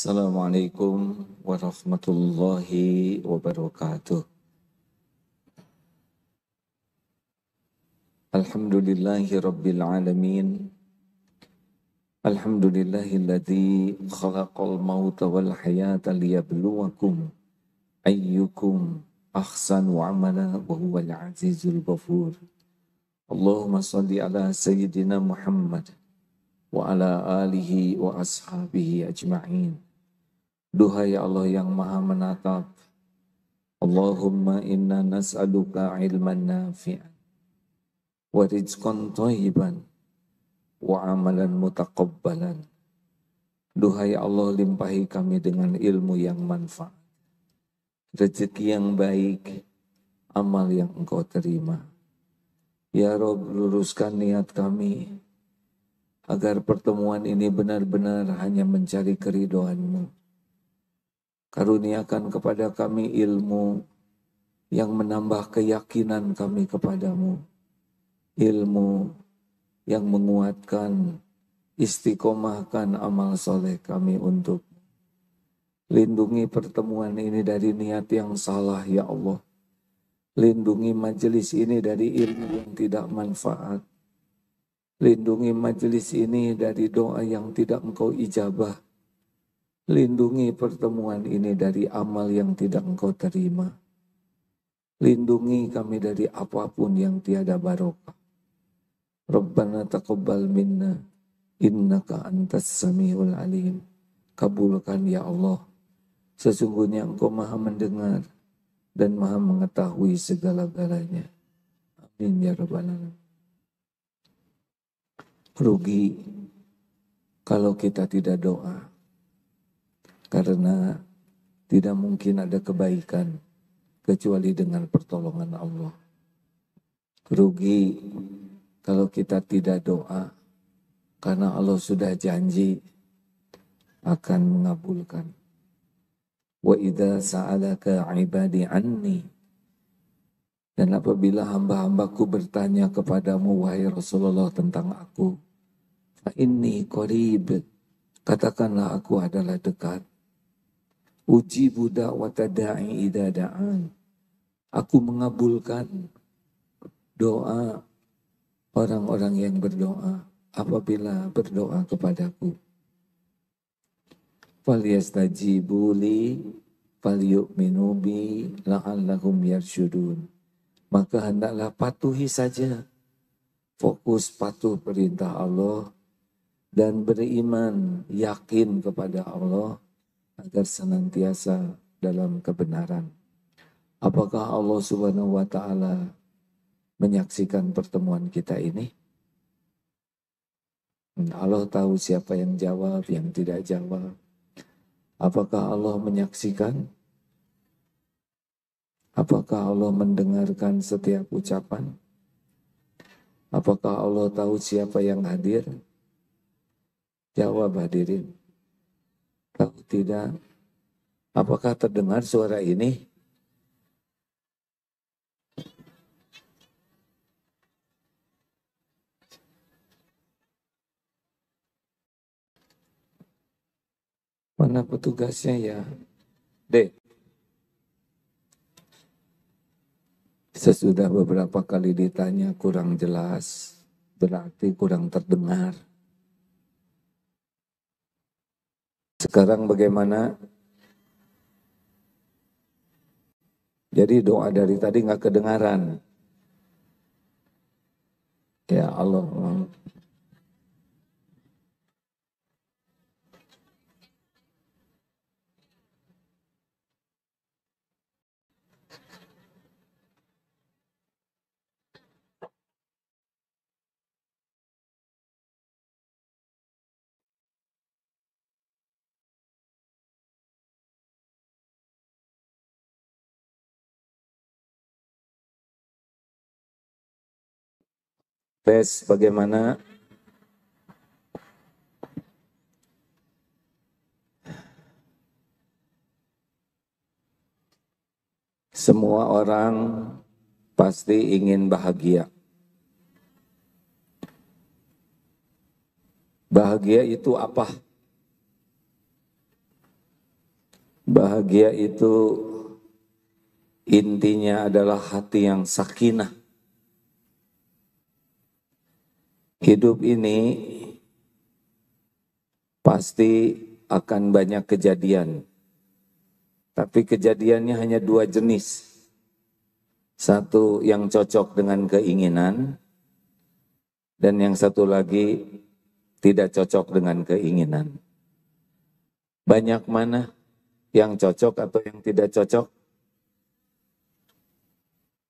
Assalamualaikum warahmatullahi wabarakatuh. Alhamdulillahi rabbil alamin. Alhamdulillahilladzi khalaqal mauta wal hayata liyabluwakum ayyukum ahsanu amala wa huwal azizul ghafur. Allahumma salli ala sayyidina Muhammad wa ala alihi wa ashabihi ajma'in. Duhai Allah yang maha menatap, Allahumma inna nas'aluka ilman nafi'an wa rizqan thayyiban wa amalan mutaqabbalan. Duhai Allah, limpahi kami dengan ilmu yang manfaat, rezeki yang baik, amal yang Engkau terima. Ya Rabb, luruskan niat kami agar pertemuan ini benar-benar hanya mencari keridhaan-Mu. Karuniakan kepada kami ilmu yang menambah keyakinan kami kepadamu. Ilmu yang menguatkan, istiqomahkan amal soleh kami untuk. Lindungi pertemuan ini dari niat yang salah, ya Allah. Lindungi majelis ini dari ilmu yang tidak manfaat. Lindungi majelis ini dari doa yang tidak Engkau ijabah. Lindungi pertemuan ini dari amal yang tidak Engkau terima. Lindungi kami dari apapun yang tiada barokah. Rabbana taqabbal minna innaka antas samiul alim. Kabulkan ya Allah. Sesungguhnya Engkau maha mendengar dan maha mengetahui segala-galanya. Amin ya rabbal alamin. Rugi kalau kita tidak doa, karena tidak mungkin ada kebaikan kecuali dengan pertolongan Allah. Rugi kalau kita tidak doa, karena Allah sudah janji akan mengabulkan. Wa idza sa'alaka 'ibadi anni, dan apabila hamba-hambaku bertanya kepadamu wahai Rasulullah tentang aku, fa inni qarib, katakanlah aku adalah dekat. Ujibu da'wata da'i idza da'an, aku mengabulkan doa orang-orang yang berdoa apabila berdoa kepadaku. Falyastajibu li falyu'minu bi la'allahum yarsyudun. Maka hendaklah patuhi saja, fokus patuh perintah Allah dan beriman, yakin kepada Allah agar senantiasa dalam kebenaran. Apakah Allah Subhanahu wa taala menyaksikan pertemuan kita ini? Allah tahu siapa yang jawab, yang tidak jawab. Apakah Allah menyaksikan? Apakah Allah mendengarkan setiap ucapan? Apakah Allah tahu siapa yang hadir? Jawab hadirin. Kalau tidak, apakah terdengar suara ini? Mana petugasnya ya? Dek. Sesudah beberapa kali ditanya kurang jelas, berarti kurang terdengar. Sekarang bagaimana? Jadi doa dari tadi nggak kedengaran. Ya Allah. Tes bagaimana? Semua orang pasti ingin bahagia. Bahagia itu apa? Bahagia itu intinya adalah hati yang sakinah. Hidup ini pasti akan banyak kejadian. Tapi kejadiannya hanya dua jenis. Satu yang cocok dengan keinginan, dan yang satu lagi tidak cocok dengan keinginan. Banyak mana yang cocok atau yang tidak cocok?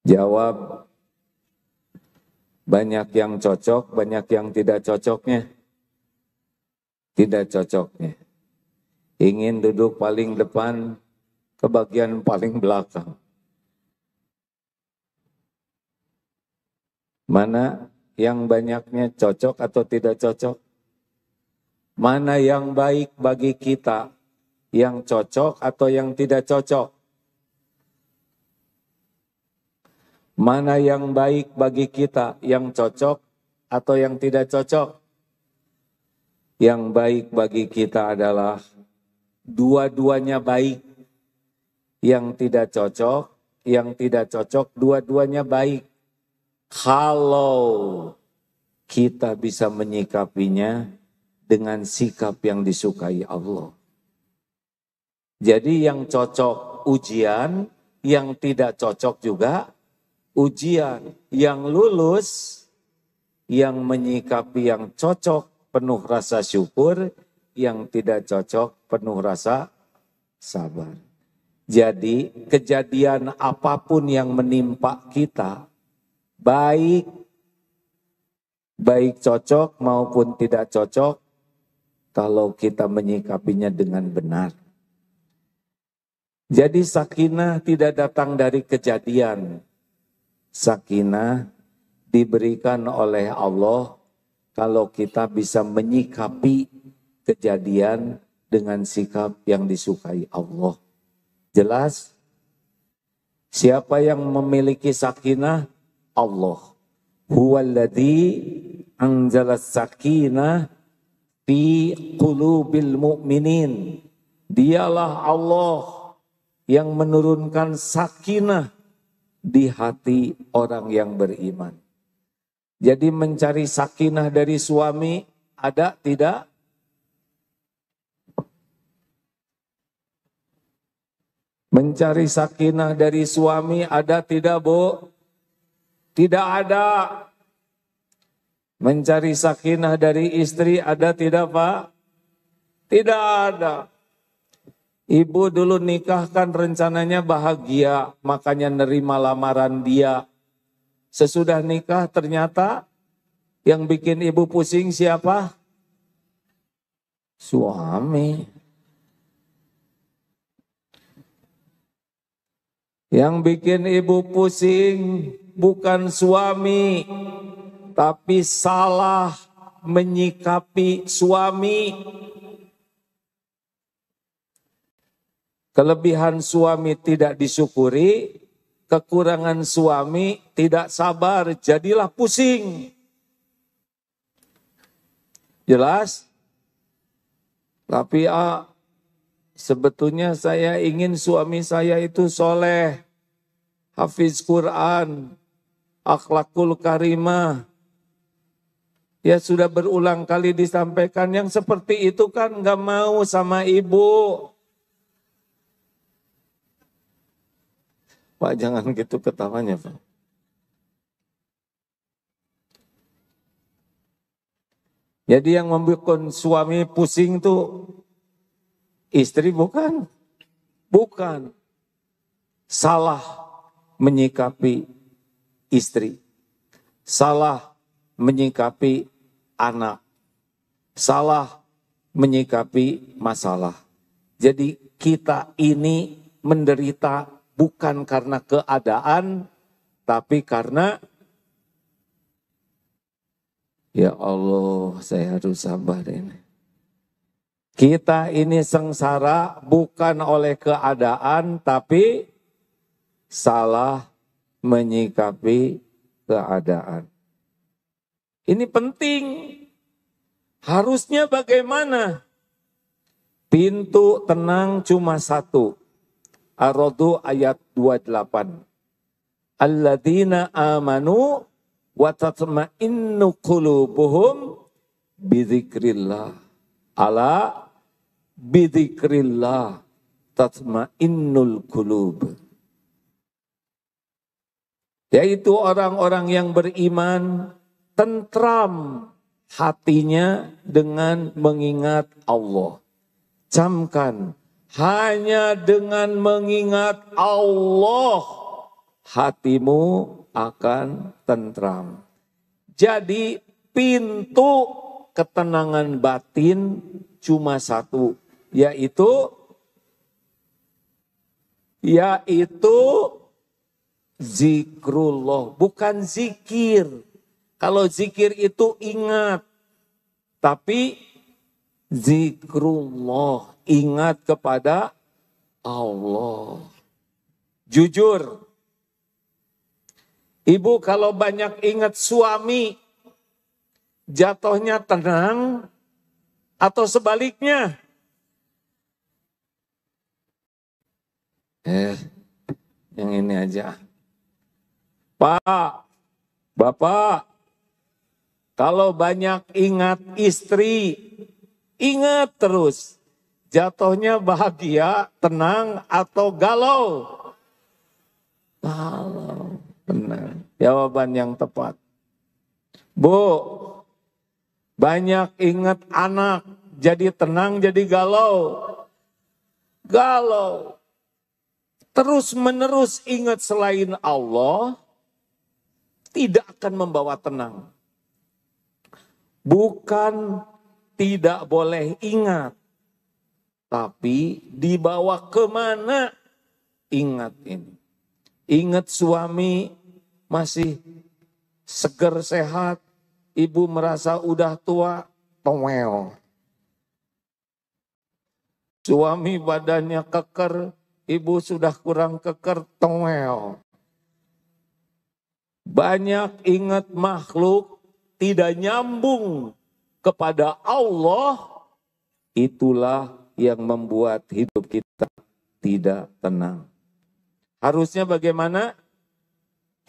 Jawab, banyak yang cocok, banyak yang tidak cocoknya. Tidak cocoknya. Ingin duduk paling depan, ke bagian paling belakang. Mana yang banyaknya cocok atau tidak cocok? Mana yang baik bagi kita, yang cocok atau yang tidak cocok? Mana yang baik bagi kita, yang cocok atau yang tidak cocok? Yang baik bagi kita adalah dua-duanya baik. Yang tidak cocok, dua-duanya baik. Kalau kita bisa menyikapinya dengan sikap yang disukai Allah. Jadi yang cocok ujian, yang tidak cocok juga ujian. Yang lulus, yang menyikapi yang cocok penuh rasa syukur, yang tidak cocok penuh rasa sabar. Jadi kejadian apapun yang menimpa kita, baik cocok maupun tidak cocok, kalau kita menyikapinya dengan benar. Jadi sakinah tidak datang dari kejadian. Sakinah diberikan oleh Allah kalau kita bisa menyikapi kejadian dengan sikap yang disukai Allah. Jelas? Siapa yang memiliki sakinah? Allah. Huwaladzi anzalas sakinah fi qulubil mu'minin. Dialah Allah yang menurunkan sakinah di hati orang yang beriman. Jadi mencari sakinah dari suami ada tidak? Mencari sakinah dari suami ada tidak, Bu? Tidak ada. Mencari sakinah dari istri ada tidak, Pak? Tidak ada. Ibu dulu nikah kan rencananya bahagia, makanya nerima lamaran dia. Sesudah nikah ternyata yang bikin ibu pusing siapa? Suami. Yang bikin ibu pusing bukan suami, tapi salah menyikapi suami. Kelebihan suami tidak disyukuri, kekurangan suami tidak sabar, jadilah pusing. Jelas? Tapi sebetulnya saya ingin suami saya itu soleh, hafiz Quran, akhlakul karimah. Ya sudah berulang kali disampaikan, yang seperti itu kan gak mau sama ibu. Pak jangan gitu ketawanya, Pak. Jadi yang membuat suami pusing tuh istri bukan. Bukan. Salah menyikapi istri. Salah menyikapi anak. Salah menyikapi masalah. Jadi kita ini menderita bukan karena keadaan, tapi karena ya Allah, saya harus sabar ini. Kita ini sengsara bukan oleh keadaan, tapi salah menyikapi keadaan. Ini penting. Harusnya bagaimana? Pintu tenang cuma satu. Ar-Ra'd ayat 28. Alladzina amanu wa tatma'innu qulubuhum bidzikrillah. Ala bidzikrillah tatma'innul qulub. Yaitu orang-orang yang beriman tentram hatinya dengan mengingat Allah. Camkan, hanya dengan mengingat Allah hatimu akan tentram. Jadi pintu ketenangan batin cuma satu, yaitu zikrullah, bukan zikir. Kalau zikir itu ingat, tapi zikrullah, ingat kepada Allah. Jujur, ibu kalau banyak ingat suami, jatuhnya tenang atau sebaliknya? Yang ini aja. Pak, Bapak, kalau banyak ingat istri, ingat terus. Jatuhnya bahagia, tenang, atau galau? Galau, benar. Jawaban yang tepat. Bu, banyak ingat anak, jadi tenang, jadi galau? Galau. Terus menerus ingat selain Allah, tidak akan membawa tenang. Bukan tidak boleh ingat, tapi dibawa kemana ingat ini. Ingat suami masih seger sehat, ibu merasa udah tua, toel. Suami badannya keker, ibu sudah kurang keker, toel. Banyak ingat makhluk, tidak nyambung kepada Allah, itulah yang membuat hidup kita tidak tenang. Harusnya bagaimana?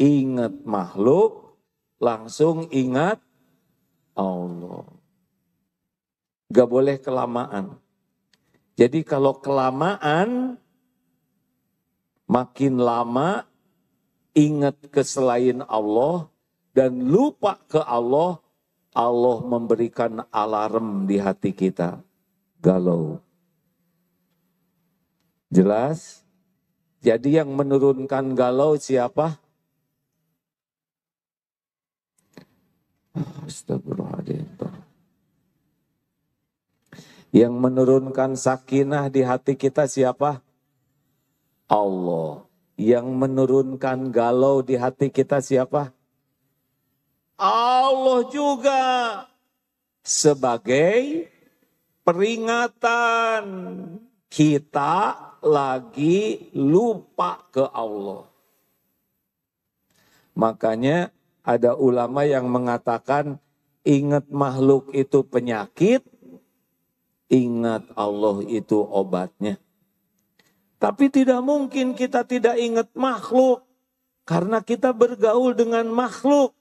Ingat makhluk, langsung ingat Allah. Gak boleh kelamaan. Jadi kalau kelamaan, makin lama ingat ke selain Allah, dan lupa ke Allah, Allah memberikan alarm di hati kita. Galau. Jelas? Jadi yang menurunkan galau siapa? Astagfirullahaladzim. Yang menurunkan sakinah di hati kita siapa? Allah. Yang menurunkan galau di hati kita siapa? Allah juga, sebagai peringatan kita lagi lupa ke Allah. Makanya ada ulama yang mengatakan ingat makhluk itu penyakit, ingat Allah itu obatnya. Tapi tidak mungkin kita tidak ingat makhluk, karena kita bergaul dengan makhluk.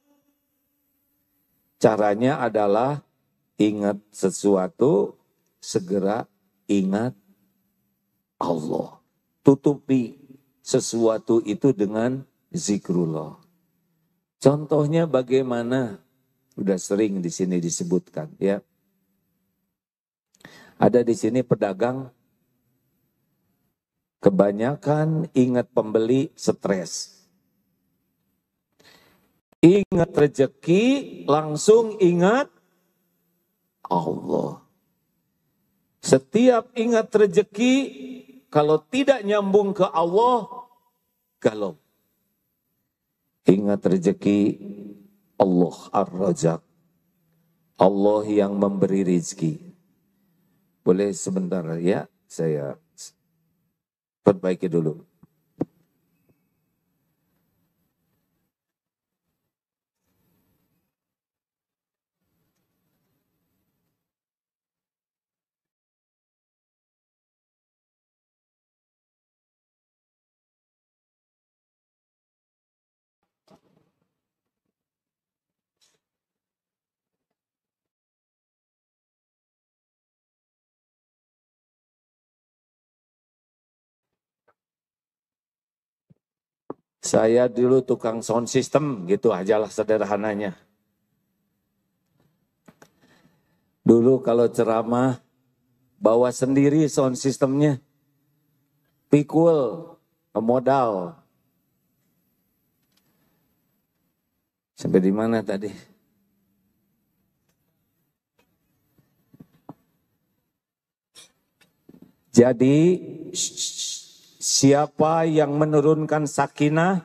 Caranya adalah ingat sesuatu, segera ingat Allah. Tutupi sesuatu itu dengan zikrullah. Contohnya bagaimana? Udah sering di sini disebutkan ya. Ada di sini pedagang, kebanyakan ingat pembeli, stres. Ingat rezeki, langsung ingat Allah. Setiap ingat rezeki, kalau tidak nyambung ke Allah, galau. Ingat rezeki, Allah Ar-Razak. Allah yang memberi rezeki. Boleh sebentar ya, saya perbaiki dulu. Saya dulu tukang sound system, gitu ajalah sederhananya. Dulu kalau ceramah, bawa sendiri sound systemnya. Pikul, modal. Sampai di mana tadi? Jadi siapa yang menurunkan sakinah?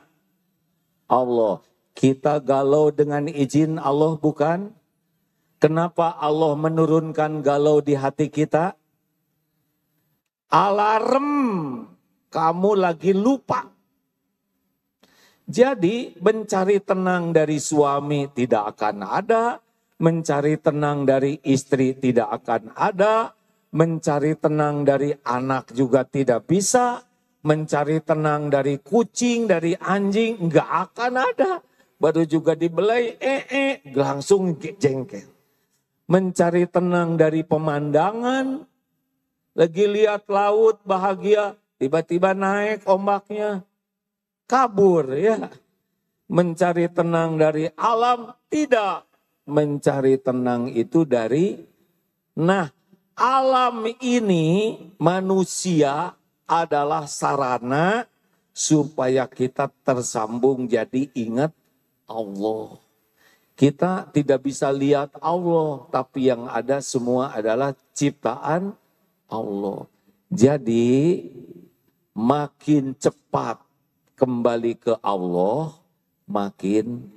Allah. Kita galau dengan izin Allah bukan? Kenapa Allah menurunkan galau di hati kita? Alarm, kamu lagi lupa. Jadi mencari tenang dari suami tidak akan ada, mencari tenang dari istri tidak akan ada, mencari tenang dari anak juga tidak bisa, mencari tenang dari kucing, dari anjing nggak akan ada. Baru juga dibelai, langsung jengkel. Mencari tenang dari pemandangan, lagi lihat laut bahagia, tiba-tiba naik ombaknya, kabur ya. Mencari tenang dari alam, tidak. Mencari tenang itu dari, alam ini manusia adalah sarana supaya kita tersambung jadi ingat Allah. Kita tidak bisa lihat Allah, tapi yang ada semua adalah ciptaan Allah. Jadi makin cepat kembali ke Allah, makin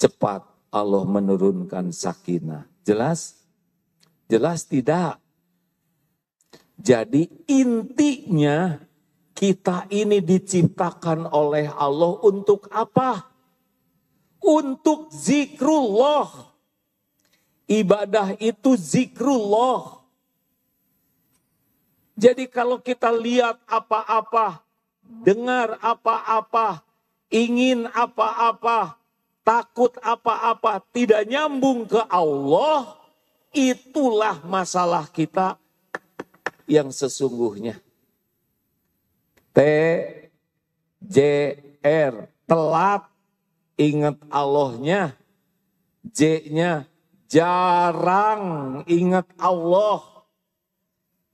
cepat Allah menurunkan sakinah. Jelas? Jelas tidak? Jadi intinya kita ini diciptakan oleh Allah untuk apa? Untuk zikrullah. Ibadah itu zikrullah. Jadi kalau kita lihat apa-apa, dengar apa-apa, ingin apa-apa, takut apa-apa, tidak nyambung ke Allah, itulah masalah kita yang sesungguhnya. TJR, telat. Ingat Allahnya, J-nya jarang ingat Allah,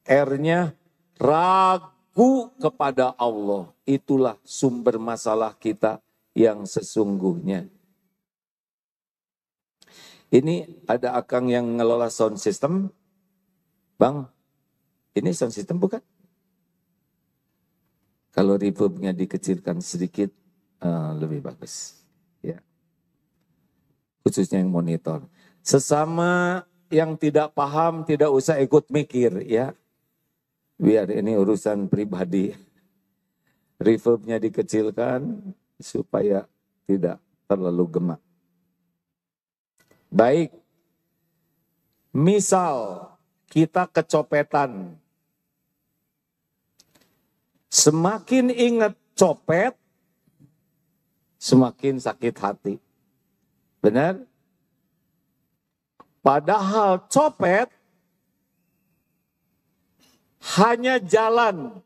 R-nya ragu kepada Allah. Itulah sumber masalah kita yang sesungguhnya. Ini ada akang yang ngelola sound system. Bang, ini sound system bukan? Kalau reverbnya dikecilkan sedikit, lebih bagus. Ya. Khususnya yang monitor. Sesama yang tidak paham tidak usah ikut mikir ya. Biar ini urusan pribadi. Reverbnya dikecilkan supaya tidak terlalu gemak. Baik. Misal kita kecopetan. Semakin ingat copet, semakin sakit hati. Benar? Padahal copet hanya jalan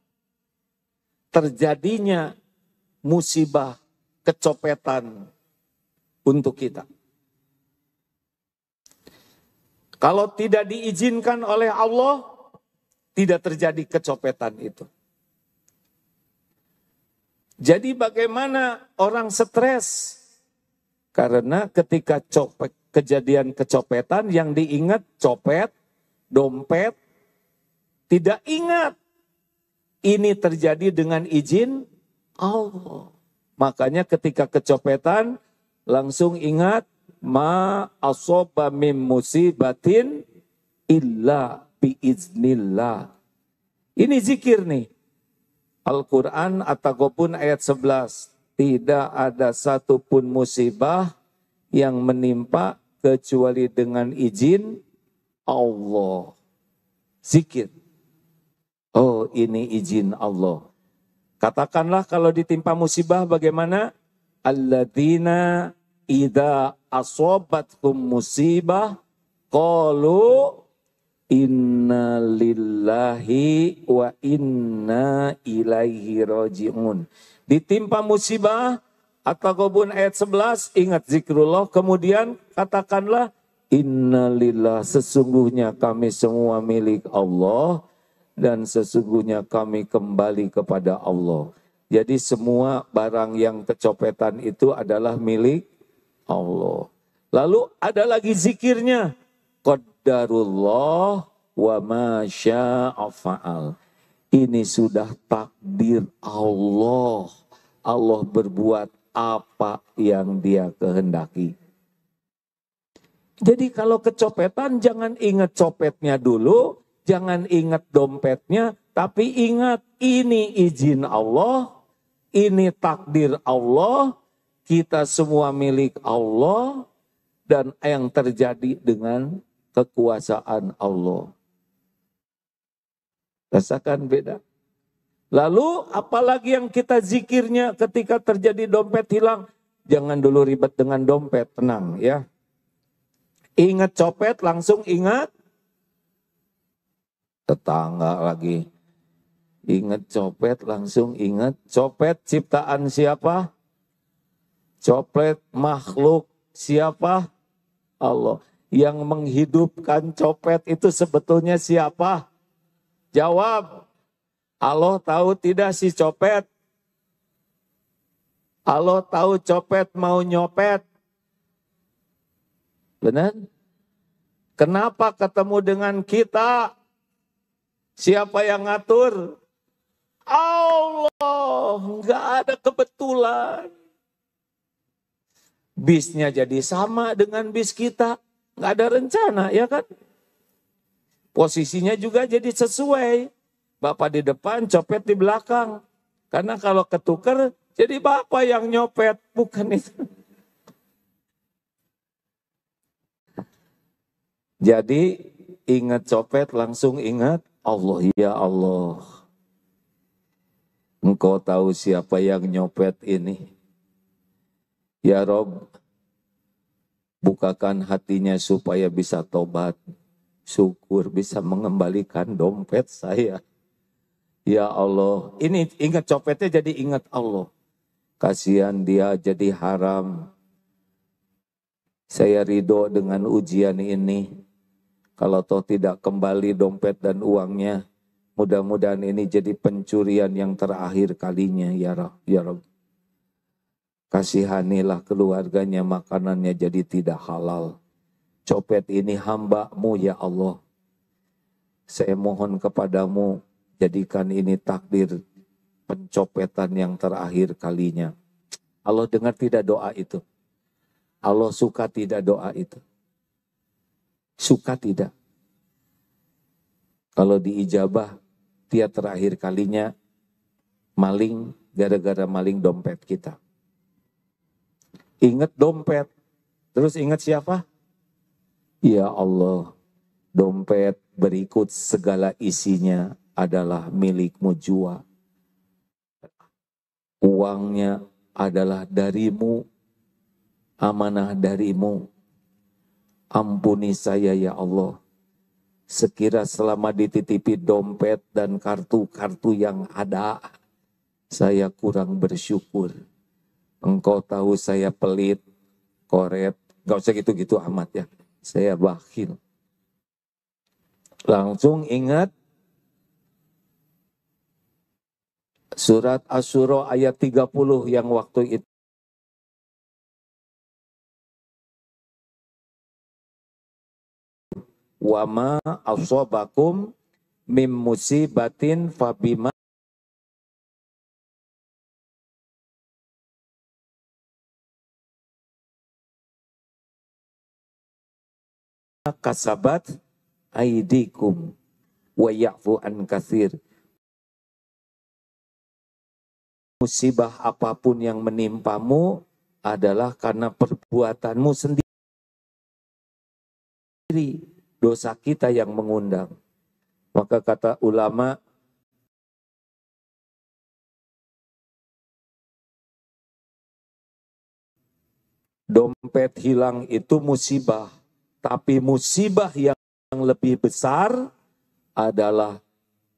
terjadinya musibah kecopetan untuk kita. Kalau tidak diizinkan oleh Allah, tidak terjadi kecopetan itu. Jadi bagaimana orang stres? Karena ketika kejadian kecopetan yang diingat copet, dompet, tidak ingat. Ini terjadi dengan izin Allah. Makanya ketika kecopetan langsung ingat ma asoba mim musibatin illa biiznillah. Ini zikir nih. Al-Quran At-Taghabun ayat 11. Tidak ada satupun musibah yang menimpa kecuali dengan izin Allah. Zikir. Oh, ini izin Allah. Katakanlah kalau ditimpa musibah bagaimana? Alladzina idza asobatkum musibah qalu Inna lillahi wa inna ilaihi raji'un. Ditimpa musibah, At-Taghabun ayat 11, ingat zikrullah, kemudian katakanlah inna lillah, sesungguhnya kami semua milik Allah dan sesungguhnya kami kembali kepada Allah. Jadi semua barang yang kecopetan itu adalah milik Allah. Lalu ada lagi zikirnya. Qaddarullah wa ma syaa fa'al. Ini sudah takdir Allah. Allah berbuat apa yang Dia kehendaki. Jadi kalau kecopetan jangan ingat copetnya dulu, jangan ingat dompetnya, tapi ingat ini izin Allah, ini takdir Allah, kita semua milik Allah, dan yang terjadi dengan kekuasaan Allah. Rasakan beda. Lalu apalagi yang kita zikirnya ketika terjadi dompet hilang? Jangan dulu ribet dengan dompet, tenang ya. Ingat copet langsung ingat tetangga lagi. Ingat copet langsung ingat copet ciptaan siapa? Copet makhluk siapa? Allah. Yang menghidupkan copet itu sebetulnya siapa? Jawab. Allah tahu tidak si copet? Allah tahu copet mau nyopet? Benar? Kenapa ketemu dengan kita? Siapa yang ngatur? Allah. Enggak ada kebetulan. Bisnya jadi sama dengan bis kita. Enggak ada rencana, ya kan? Posisinya juga jadi sesuai. Bapak di depan, copet di belakang. Karena kalau ketukar, jadi bapak yang nyopet. Bukan itu. Jadi ingat copet langsung ingat Allah. Ya Allah. Engkau tahu siapa yang nyopet ini. Ya Rob, bukakan hatinya supaya bisa tobat. Syukur bisa mengembalikan dompet saya. Ya Allah, ini ingat copetnya jadi ingat Allah. Kasihan dia jadi haram. Saya ridho dengan ujian ini. Kalau toh tidak kembali dompet dan uangnya, mudah-mudahan ini jadi pencurian yang terakhir kalinya, ya Rabb. Kasihanilah keluarganya, makanannya jadi tidak halal. Copet ini hamba-Mu, ya Allah. Saya mohon kepadamu, jadikan ini takdir pencopetan yang terakhir kalinya. Allah dengar tidak doa itu? Allah suka tidak doa itu? Suka tidak? Kalau diijabah, dia terakhir kalinya maling, gara-gara maling dompet kita. Ingat dompet, terus ingat siapa? Ya Allah, dompet berikut segala isinya adalah milik-Mu jua. Uangnya adalah dari-Mu, amanah dari-Mu. Ampuni saya ya Allah. Sekira selama dititipi dompet dan kartu-kartu yang ada, saya kurang bersyukur. Engkau tahu saya pelit, koret, gak usah gitu-gitu amat ya. Saya bakhil. Langsung ingat surat Asy-Syura ayat 30 yang waktu itu. Wa ma asobakum mim musibatin fabima kasabat aidikum wa ya'fu an katsir. Musibah apapun yang menimpamu adalah karena perbuatanmu sendiri. Dosa kita yang mengundang. Maka kata ulama, dompet hilang itu musibah. Tapi musibah yang yang lebih besar adalah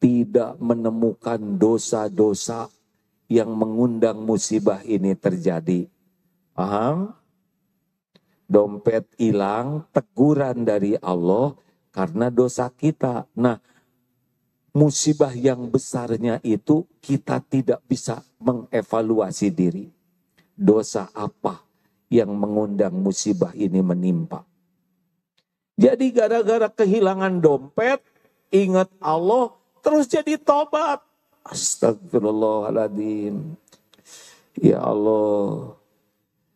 tidak menemukan dosa-dosa yang mengundang musibah ini terjadi. Paham? Dompet hilang, teguran dari Allah karena dosa kita. Nah, musibah yang besarnya itu kita tidak bisa mengevaluasi diri. Dosa apa yang mengundang musibah ini menimpa? Jadi gara-gara kehilangan dompet, ingat Allah, terus jadi tobat. Astagfirullahaladzim. Ya Allah,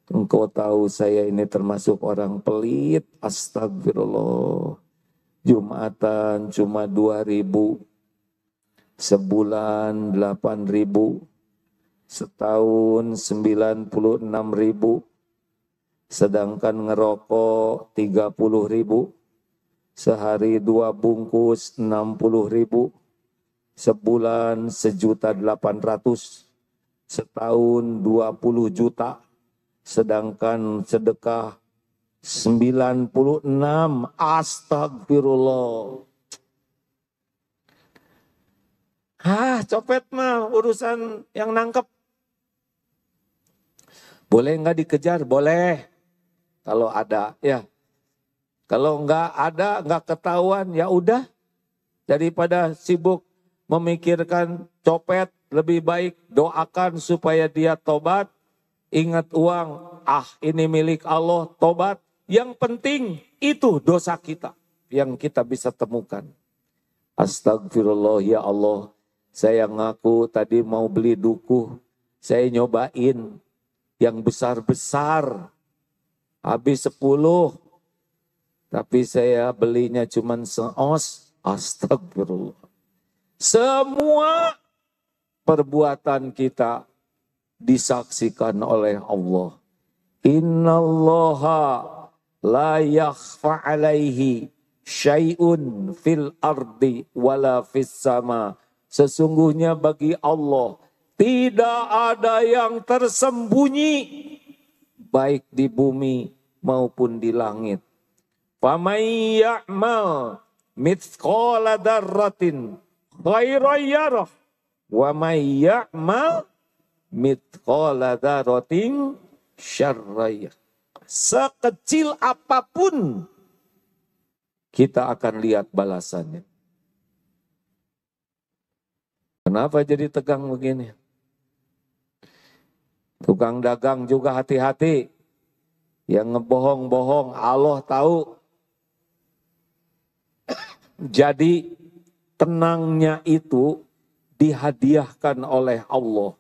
Engkau tahu saya ini termasuk orang pelit. Astagfirullah. Jumatan cuma 2.000. Sebulan 8.000. Setahun 96.000. Sedangkan ngerokok 30.000. Sehari 2 bungkus 60.000. Sebulan 1.800.000. Setahun 20 juta. Sedangkan sedekah 96. Astagfirullah. Copet mah urusan yang nangkep. Boleh nggak dikejar? Boleh. Kalau ada, ya. Kalau nggak ada, nggak ketahuan, ya udah. Daripada sibuk memikirkan copet, lebih baik doakan supaya dia tobat. Ingat uang, ini milik Allah, tobat. Yang penting itu dosa kita yang kita bisa temukan. Astagfirullah, ya Allah. Saya ngaku tadi mau beli dukuh. Saya nyobain yang besar-besar. Habis 10. Tapi saya belinya cuma seos. Astagfirullah. Semua perbuatan kita disaksikan oleh Allah. Innallaha la yakhfa alaihi syai'un fil ardi wala fis sama. Sesungguhnya bagi Allah tidak ada yang tersembunyi baik di bumi maupun di langit. Faman ya'mal mithqala dzarratin khairan yarah wa may ya'mal mithqala dzarratin syarran. Sekecil apapun kita akan lihat balasannya. Kenapa jadi tegang begini? Tukang dagang juga hati-hati. Yang ngebohong-bohong Allah tahu. Jadi tenangnya itu dihadiahkan oleh Allah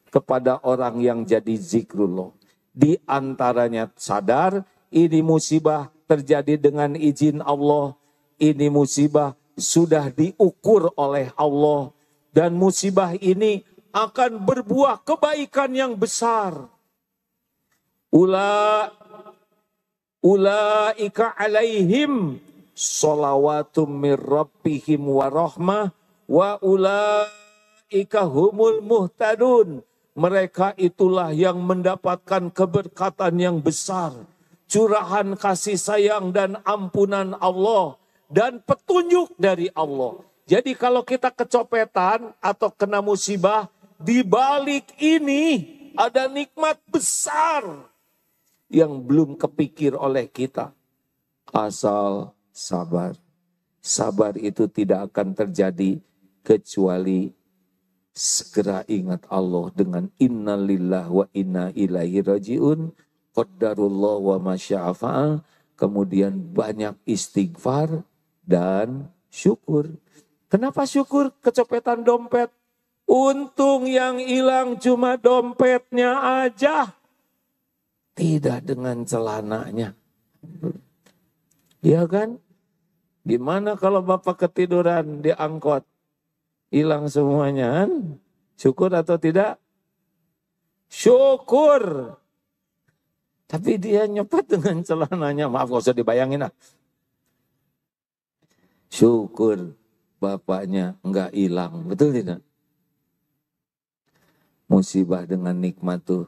kepada orang yang jadi zikrullah. Di antaranya sadar ini musibah terjadi dengan izin Allah. Ini musibah sudah diukur oleh Allah. Dan musibah ini akan berbuah kebaikan yang besar. Ulaika alaihim shalawatum mir rabbihim wa rahmah wa ulaika humul muhtadun. Mereka itulah yang mendapatkan keberkatan yang besar, curahan kasih sayang dan ampunan Allah dan petunjuk dari Allah. Jadi kalau kita kecopetan atau kena musibah, di balik ini ada nikmat besar yang belum kepikir oleh kita. Asal sabar. Sabar itu tidak akan terjadi kecuali segera ingat Allah dengan innalillah wa inna ilaihi rajiun. Qaddarullah wa masya'afa'al. Kemudian banyak istighfar dan syukur. Kenapa syukur? Kecopetan dompet. Untung yang hilang cuma dompetnya aja. Tidak dengan celananya. Iya kan? Gimana kalau Bapak ketiduran di angkot? Hilang semuanya kan? Syukur atau tidak? Syukur. Tapi dia nyopet dengan celananya. Maaf gak usah dibayangin lah. Syukur bapaknya enggak hilang. Betul tidak? Musibah dengan nikmat tuh.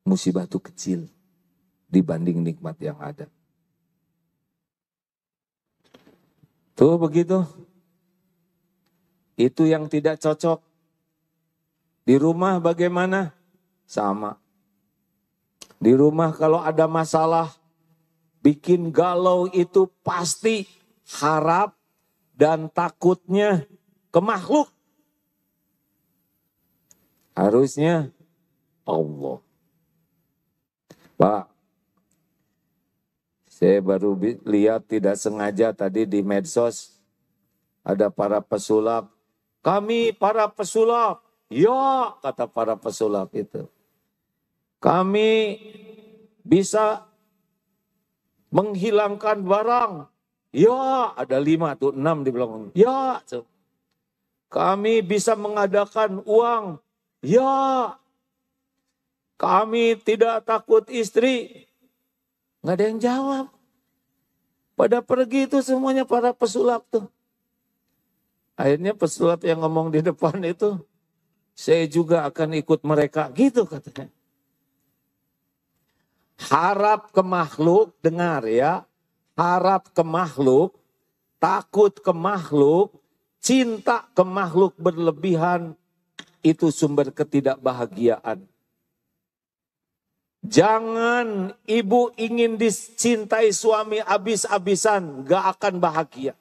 Musibah tuh kecil dibanding nikmat yang ada. Tuh begitu. Itu yang tidak cocok. Di rumah bagaimana? Sama. Di rumah kalau ada masalah, bikin galau itu pasti harap dan takutnya ke makhluk. Harusnya Allah. Pak, saya baru lihat tidak sengaja tadi di medsos, ada para pesulap. Kami para pesulap. Ya, kata para pesulap itu. Kami bisa menghilangkan barang. Ya, ada 5 tuh, 6 di belakang. Ya, kami bisa mengadakan uang. Ya, kami tidak takut istri. Nggak ada yang jawab. Pada pergi itu semuanya para pesulap tuh. Akhirnya pesulap yang ngomong di depan itu, saya juga akan ikut mereka, gitu katanya. Harap ke makhluk, dengar ya. Harap ke makhluk, takut ke makhluk, cinta ke makhluk berlebihan, itu sumber ketidakbahagiaan. Jangan ibu ingin dicintai suami abis-abisan, gak akan bahagia.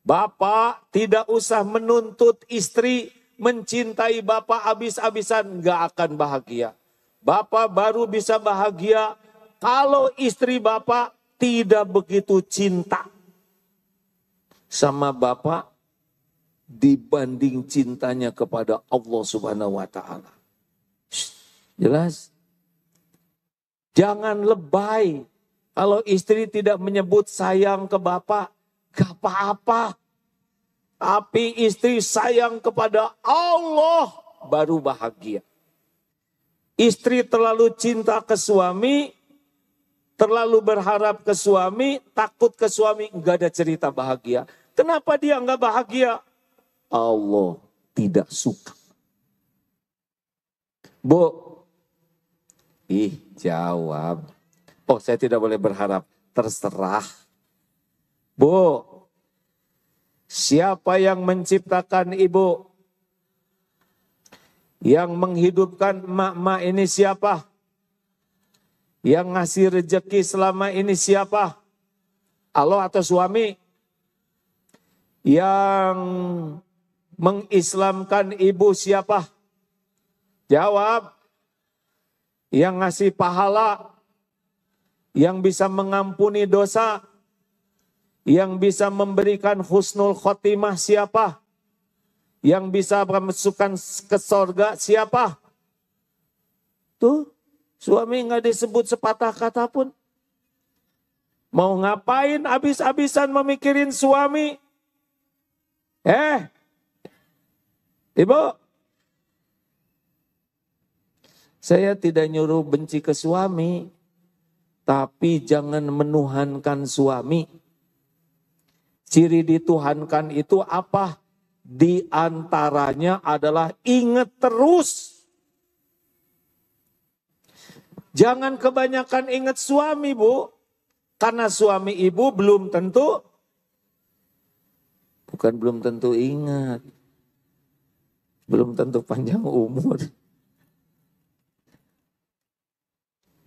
Bapak tidak usah menuntut istri mencintai bapak abis-abisan, gak akan bahagia. Bapak baru bisa bahagia kalau istri bapak tidak begitu cinta sama bapak dibanding cintanya kepada Allah Subhanahu wa taala. Jelas? Jangan lebay. Kalau istri tidak menyebut sayang ke bapak, gak apa-apa. Tapi istri sayang kepada Allah, baru bahagia. Istri terlalu cinta ke suami, terlalu berharap ke suami, takut ke suami, gak ada cerita bahagia. Kenapa dia gak bahagia? Allah tidak suka. Bu, jawab. Oh, saya tidak boleh berharap. Terserah. Bu, siapa yang menciptakan ibu? Yang menghidupkan emak-emak ini siapa? Yang ngasih rezeki selama ini siapa? Allah atau suami? Yang mengislamkan ibu siapa? Jawab. Yang ngasih pahala, yang bisa mengampuni dosa, yang bisa memberikan husnul khotimah siapa? Yang bisa memasukkan ke sorga siapa? Tuh, suami nggak disebut sepatah kata pun. Mau ngapain habis-habisan memikirin suami? Ibu, saya tidak nyuruh benci ke suami, tapi jangan menuhankan suami. Ciri dituhankan itu apa? Di antaranya adalah ingat terus. Jangan kebanyakan ingat suami, Bu. Karena suami ibu belum tentu, bukan belum tentu ingat. Belum tentu panjang umur.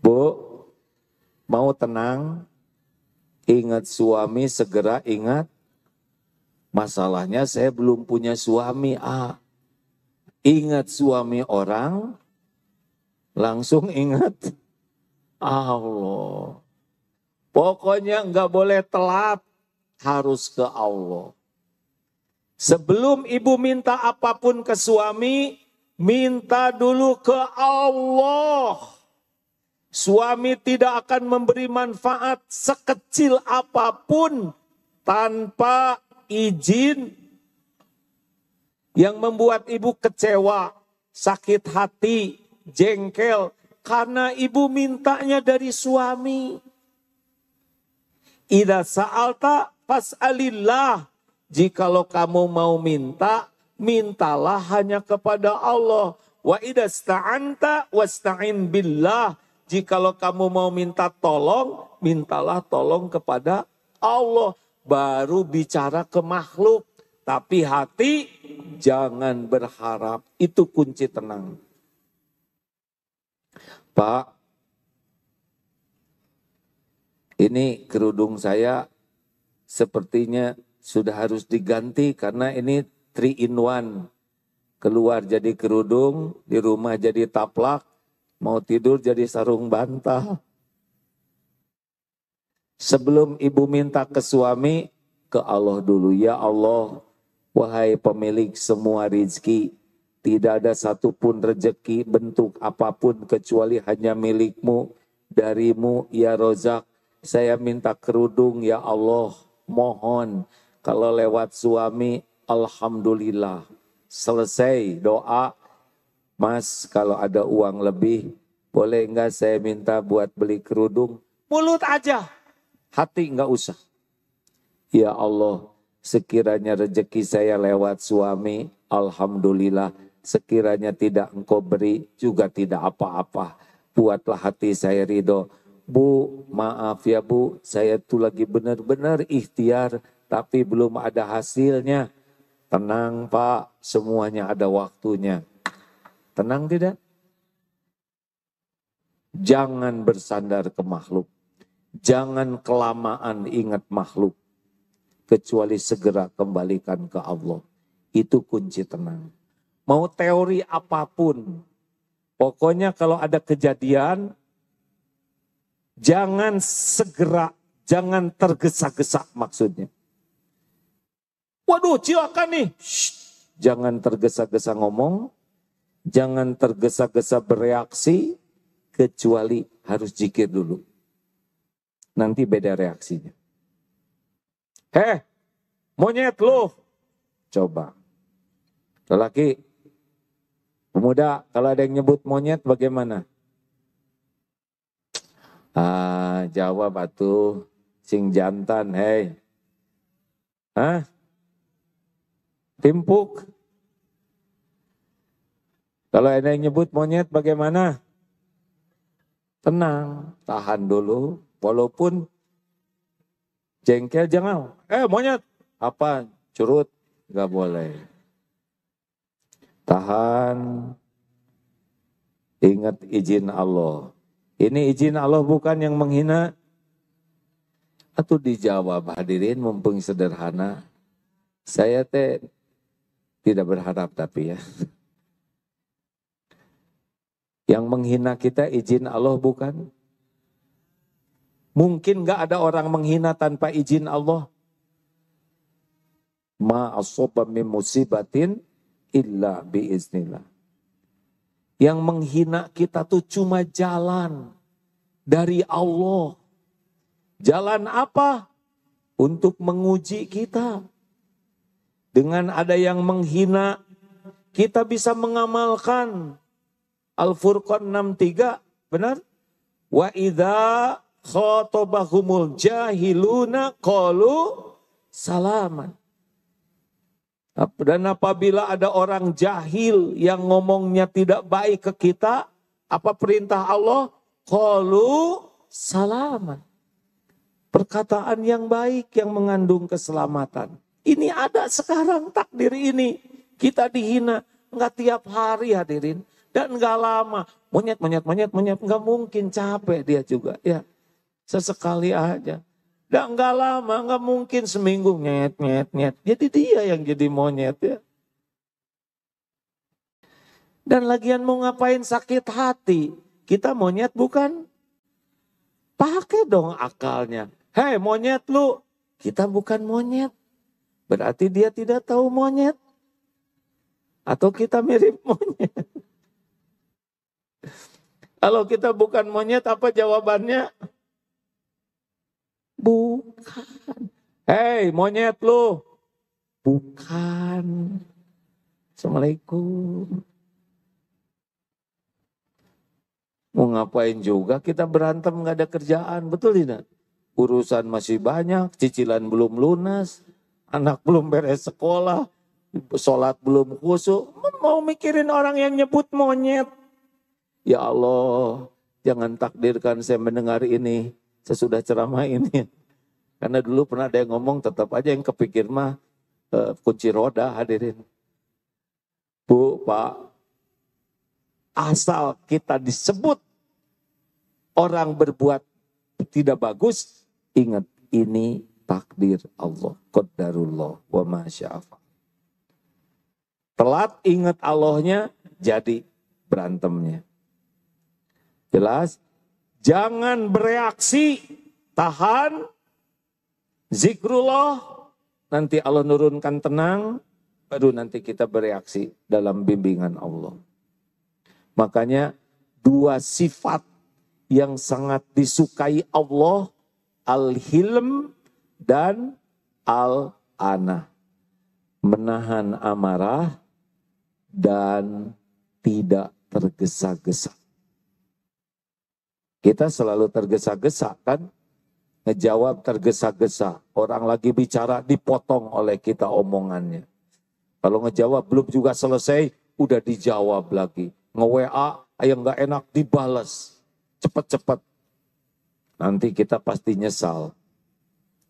Bu, mau tenang, ingat suami, segera ingat. Masalahnya saya belum punya suami. Ingat suami orang, langsung ingat Allah. Pokoknya enggak boleh telat, harus ke Allah. Sebelum ibu minta apapun ke suami, minta dulu ke Allah. Suami tidak akan memberi manfaat sekecil apapun tanpa izin yang membuat ibu kecewa, sakit hati, jengkel. Karena ibu mintanya dari suami. Idza sa'alta fas'alillah. Jikalau kamu mau minta, mintalah hanya kepada Allah. Wa idza sta'anta wasta'in billah. Jikalau kamu mau minta tolong, mintalah tolong kepada Allah. baru bicara ke makhluk. Tapi hati jangan berharap. Itu kunci tenang. Pak, ini kerudung saya sepertinya sudah harus diganti karena ini 3 in 1. Keluar jadi kerudung, di rumah jadi taplak, mau tidur jadi sarung bantal. Sebelum ibu minta ke suami, ke Allah dulu. Ya Allah, wahai pemilik semua rizki, tidak ada satupun rezeki bentuk apapun kecuali hanya milikmu, darimu ya Rozak. Saya minta kerudung ya Allah, mohon kalau lewat suami, alhamdulillah. Selesai doa, Mas kalau ada uang lebih, boleh enggak saya minta buat beli kerudung? Mulut aja, hati enggak usah. Ya Allah, sekiranya rezeki saya lewat suami, alhamdulillah. Sekiranya tidak engkau beri, juga tidak apa-apa. Buatlah hati saya ridho. Bu, maaf ya Bu, saya tuh lagi benar-benar ikhtiar, tapi belum ada hasilnya. Tenang Pak, semuanya ada waktunya. Tenang tidak? Jangan bersandar ke makhluk. Jangan kelamaan ingat makhluk. Kecuali segera kembalikan ke Allah. Itu kunci tenang. Mau teori apapun, pokoknya kalau ada kejadian, jangan segera, jangan tergesa-gesa maksudnya. Waduh, silakan nih. Jangan tergesa-gesa ngomong, jangan tergesa-gesa bereaksi, kecuali harus zikir dulu. Nanti beda reaksinya. Monyet lu. Coba. Lelaki, pemuda, kalau ada yang nyebut monyet bagaimana? Jawab atuh, sing jantan, hei. Timpuk. Kalau ada yang nyebut monyet bagaimana? Tenang, tahan dulu. Walaupun jengkel jangan. Monyet, apa? Curut? Gak boleh. Tahan. Ingat izin Allah. Ini izin Allah bukan yang menghina. Atau dijawab hadirin mumpung sederhana. Saya tidak berharap tapi ya. Yang menghina kita izin Allah bukan? Mungkin gak ada orang menghina tanpa izin Allah. Ma asoba min musibatin illa biiznillah. Yang menghina kita tuh cuma jalan dari Allah. Jalan apa? Untuk menguji kita. Dengan ada yang menghina, kita bisa mengamalkan Al-Furqan 63, benar? Wa idza khatabahumul jahiluna qalu salaman. Dan apabila ada orang jahil yang ngomongnya tidak baik ke kita, apa perintah Allah? Qalu salaman. Perkataan yang baik yang mengandung keselamatan. Ini ada sekarang takdir ini. Kita dihina. Enggak tiap hari hadirin. Dan enggak lama. Monyet. Enggak mungkin capek dia juga. Ya, sesekali aja. Dan enggak lama. Enggak mungkin seminggu. Nyet. Jadi dia yang jadi monyet ya. Dan lagian mau ngapain sakit hati. Kita monyet bukan? Pakai dong akalnya. Hei monyet lu. Kita bukan monyet. Berarti dia tidak tahu monyet. Atau kita mirip monyet. Kalau kita bukan monyet, apa jawabannya? Bukan. Hei monyet lu. Bukan. Assalamualaikum. Mau ngapain juga kita berantem gak ada kerjaan. Betul tidak? Urusan masih banyak, cicilan belum lunas. Anak belum beres sekolah, sholat belum khusyuk, mau mikirin orang yang nyebut monyet. Ya Allah, jangan takdirkan saya mendengar ini sesudah ceramah ini. Karena dulu pernah ada yang ngomong tetap aja yang kepikir mah kunci roda hadirin. Bu, Pak, asal kita disebut orang berbuat tidak bagus, ingat ini takdir Allah, qadarullah wa masya'afa. Telat ingat Allahnya, jadi berantemnya. Jelas? Jangan bereaksi, tahan, zikrullah, nanti Allah nurunkan tenang, baru nanti kita bereaksi dalam bimbingan Allah. Makanya dua sifat yang sangat disukai Allah, al-hilm dan al-anah. Menahan amarah dan tidak tergesa-gesa. Kita selalu tergesa-gesa kan? Ngejawab tergesa-gesa. Orang lagi bicara dipotong oleh kita omongannya. Kalau ngejawab belum juga selesai, udah dijawab lagi. Nge-WA, yang gak enak dibalas. Cepat-cepat. Nanti kita pasti nyesal.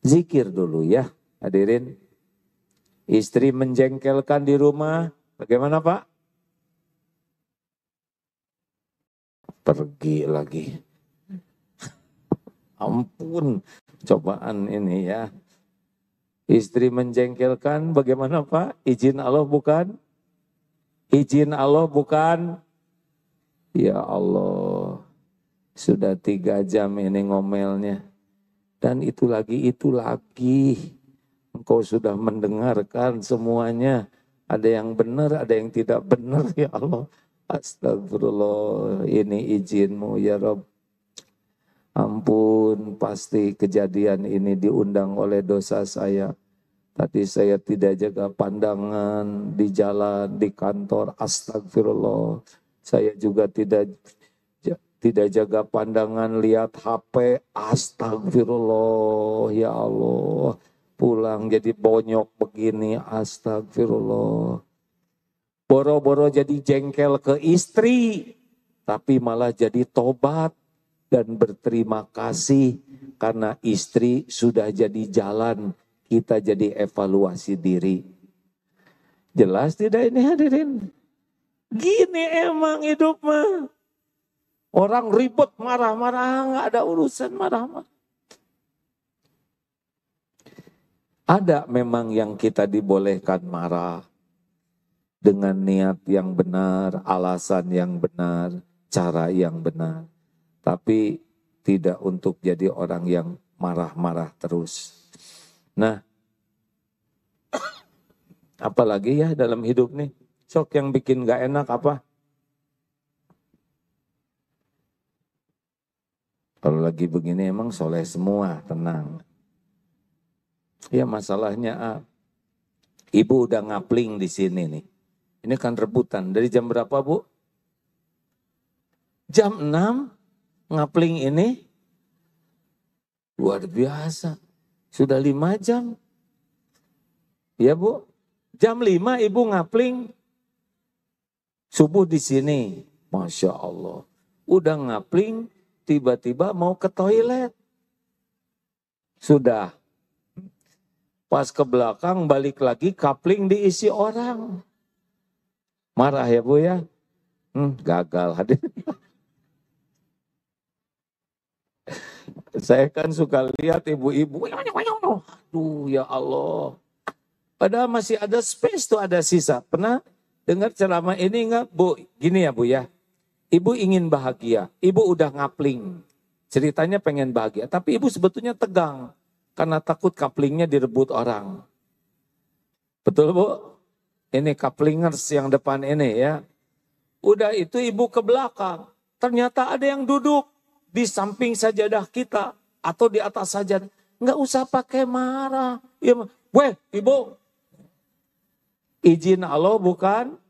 Zikir dulu ya, hadirin. Istri menjengkelkan di rumah, bagaimana Pak? Pergi lagi. Ampun, cobaan ini ya. Istri menjengkelkan, bagaimana Pak? Izin Allah bukan? Izin Allah bukan? Ya Allah, sudah 3 jam ini ngomelnya. Dan itu lagi. Engkau sudah mendengarkan semuanya. Ada yang benar, ada yang tidak benar ya Allah. Astagfirullah, ini izinmu ya Rabb. Ampun, pasti kejadian ini diundang oleh dosa saya. Tadi saya tidak jaga pandangan di jalan, di kantor. Astagfirullah. Saya juga tidak jaga pandangan, lihat HP. Astagfirullah, ya Allah. Pulang jadi bonyok begini. Astagfirullah. Boro-boro jadi jengkel ke istri. Tapi malah jadi tobat. Dan berterima kasih karena istri sudah jadi jalan, kita jadi evaluasi diri. Jelas tidak ini hadirin? Gini emang hidup mah. Orang ribut marah-marah, nggak ada urusan marah-marah. Ada memang yang kita dibolehkan marah dengan niat yang benar, alasan yang benar, cara yang benar. Tapi tidak untuk jadi orang yang marah-marah terus. Nah, apalagi ya dalam hidup nih, sok yang bikin gak enak apa? Kalau lagi begini emang soleh semua, tenang. Ya masalahnya, ibu udah ngapling di sini nih. Ini kan rebutan, dari jam berapa Bu? Jam 6? Ngapling ini luar biasa. Sudah 5 jam. Ya Bu, jam 5 ibu ngapling. Subuh di sini. Masya Allah. Udah ngapling, tiba-tiba mau ke toilet. Sudah. Pas ke belakang balik lagi kapling diisi orang. Marah ya Bu ya? Gagal hadir. Saya kan suka lihat ibu-ibu, aduh ya Allah. Padahal masih ada space tuh, ada sisa. Pernah dengar ceramah ini enggak Bu? Gini ya Bu ya, ibu ingin bahagia, ibu udah ngapling. Ceritanya pengen bahagia, tapi ibu sebetulnya tegang. Karena takut kaplingnya direbut orang. Betul Bu? Ini kaplingers yang depan ini ya. Udah itu ibu ke belakang, ternyata ada yang duduk di samping sajadah kita atau di atas sajadah. Enggak usah pakai marah. Ya, weh, ibu. Izin Allah bukan?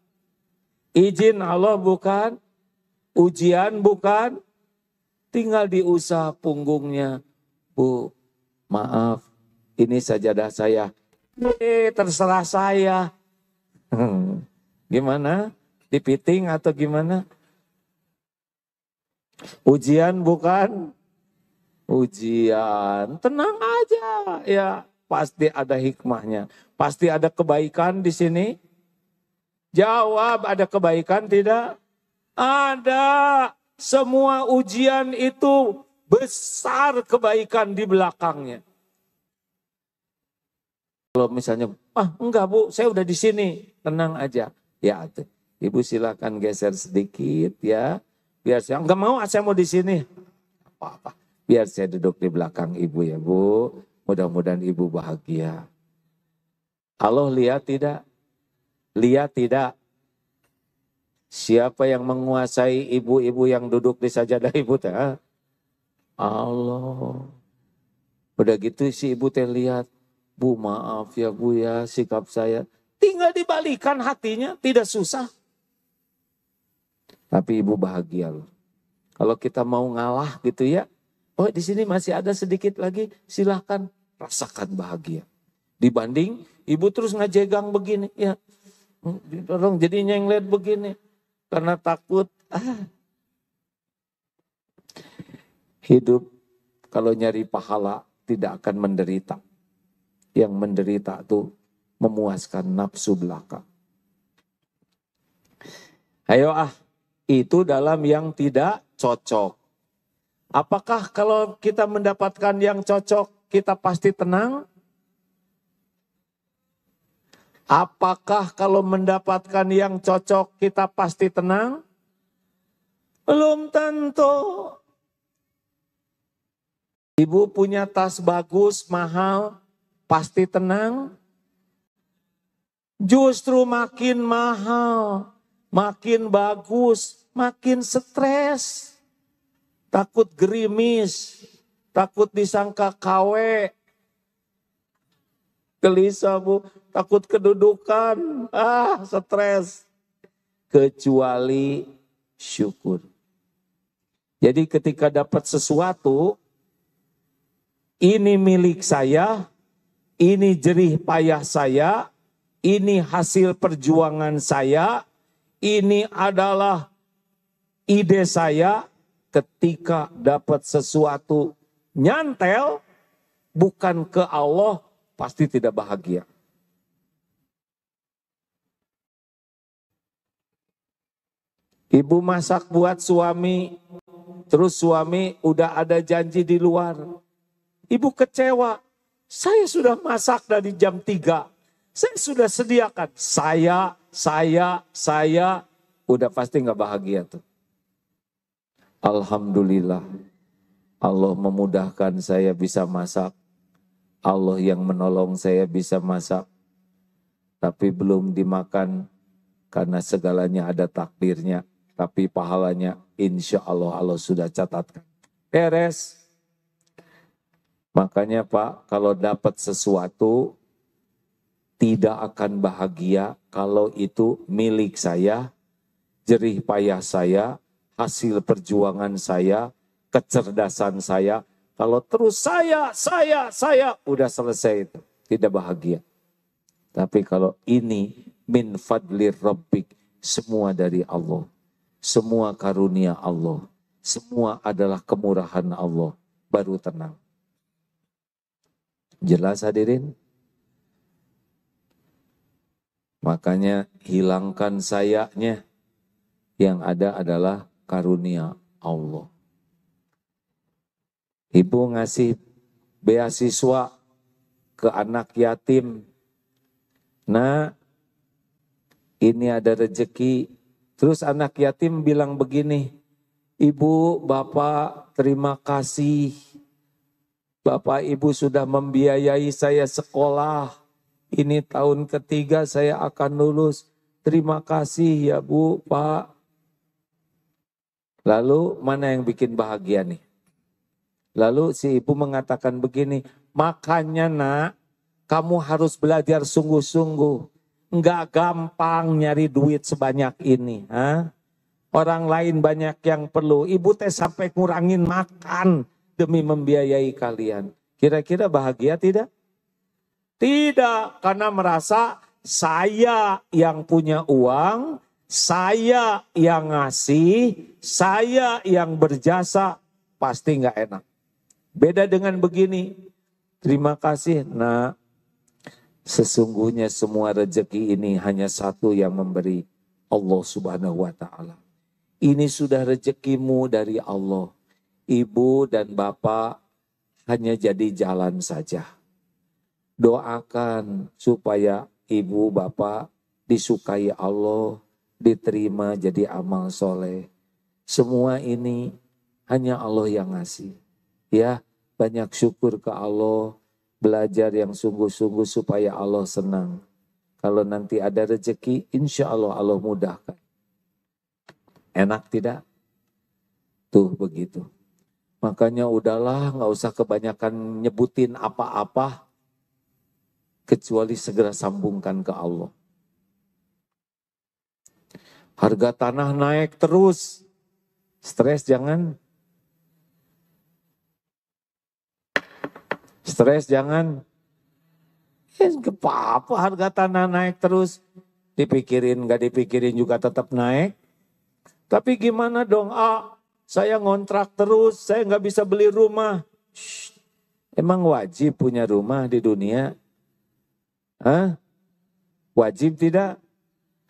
Izin Allah bukan? Ujian bukan? Tinggal diusah punggungnya. Bu, maaf, ini sajadah saya. Terserah saya. Gimana? Dipiting atau gimana? Ujian bukan? ujian. Tenang aja, ya pasti ada hikmahnya. Pasti ada kebaikan di sini. Jawab, ada kebaikan tidak? Ada. Semua ujian itu besar kebaikan di belakangnya. Kalau misalnya, enggak Bu, saya udah di sini, tenang aja. Ya, Ibu silakan geser sedikit ya. Biar saya enggak mau, saya mau di sini. Apa-apa. Biar saya duduk di belakang Ibu ya Bu. Mudah-mudahan Ibu bahagia. Allah lihat tidak? Lihat tidak? Siapa yang menguasai ibu-ibu yang duduk di sajadah Ibu teh? Allah. Udah gitu si Ibu teh lihat, Bu maaf ya Bu ya sikap saya. Tinggal dibalikan hatinya, tidak susah. Tapi Ibu bahagia loh. Kalau kita mau ngalah gitu ya, oh di sini masih ada sedikit lagi, silahkan rasakan bahagia. Dibanding Ibu terus ngajegang begini, ya tolong jadinya yang lihat begini. Karena takut, hidup kalau nyari pahala tidak akan menderita. Yang menderita itu memuaskan nafsu belaka. Ayo itu dalam yang tidak cocok. Apakah kalau kita mendapatkan yang cocok, kita pasti tenang? Apakah kalau mendapatkan yang cocok kita pasti tenang? Belum tentu. Ibu punya tas bagus, mahal, pasti tenang? Justru makin mahal, makin bagus, makin stres. Takut gerimis, takut disangka KW. Gelisah Bu, takut kedudukan, stres. Kecuali syukur. Jadi ketika dapat sesuatu, ini milik saya, ini jerih payah saya, ini hasil perjuangan saya, ini adalah ide saya. Ketika dapat sesuatu nyantel, bukan ke Allah, pasti tidak bahagia. Ibu masak buat suami, terus suami udah ada janji di luar. Ibu kecewa, saya sudah masak dari jam 3. Saya sudah sediakan, saya, udah pasti gak bahagia tuh. Alhamdulillah, Allah memudahkan saya bisa masak. Allah yang menolong saya bisa masak. Tapi belum dimakan karena segalanya ada takdirnya. Tapi pahalanya insya Allah Allah sudah catatkan. Beres. Makanya Pak, kalau dapat sesuatu tidak akan bahagia kalau itu milik saya, jerih payah saya, hasil perjuangan saya, kecerdasan saya. Kalau terus saya, udah selesai itu. Tidak bahagia. Tapi kalau ini min fadlir rabbik, semua dari Allah. Semua karunia Allah. Semua adalah kemurahan Allah. Baru tenang. Jelas hadirin? Makanya hilangkan sayanya. Yang ada adalah karunia Allah. Ibu ngasih beasiswa ke anak yatim. Nah, ini ada rezeki. Terus anak yatim bilang begini, Ibu, Bapak, terima kasih. Bapak, Ibu sudah membiayai saya sekolah. Ini tahun ketiga saya akan lulus. Terima kasih ya Bu, Pak. Lalu mana yang bikin bahagia nih? Lalu si ibu mengatakan begini, makanya nak, kamu harus belajar sungguh-sungguh. Enggak gampang nyari duit sebanyak ini. Orang lain banyak yang perlu. Ibu teh sampai ngurangin makan demi membiayai kalian. Kira-kira bahagia tidak? Tidak, karena merasa saya yang punya uang, saya yang ngasih, saya yang berjasa, pasti nggak enak. Beda dengan begini, terima kasih nak, sesungguhnya semua rezeki ini hanya satu yang memberi, Allah Subhanahu wa Ta'ala. Ini sudah rezekimu dari Allah. Ibu dan bapak hanya jadi jalan saja. Doakan supaya ibu bapak disukai Allah, diterima jadi amal soleh. Semua ini hanya Allah yang ngasih. Ya, banyak syukur ke Allah, belajar yang sungguh-sungguh supaya Allah senang. Kalau nanti ada rezeki, insya Allah Allah mudahkan. Enak tidak? Tuh begitu. Makanya udahlah, nggak usah kebanyakan nyebutin apa-apa, kecuali segera sambungkan ke Allah. Harga tanah naik terus, stres jangan. Stres jangan. Apa harga tanah naik terus, dipikirin nggak dipikirin juga tetap naik. Tapi gimana dong, saya ngontrak terus, saya nggak bisa beli rumah. Shh. Emang wajib punya rumah di dunia? Hah? Wajib tidak?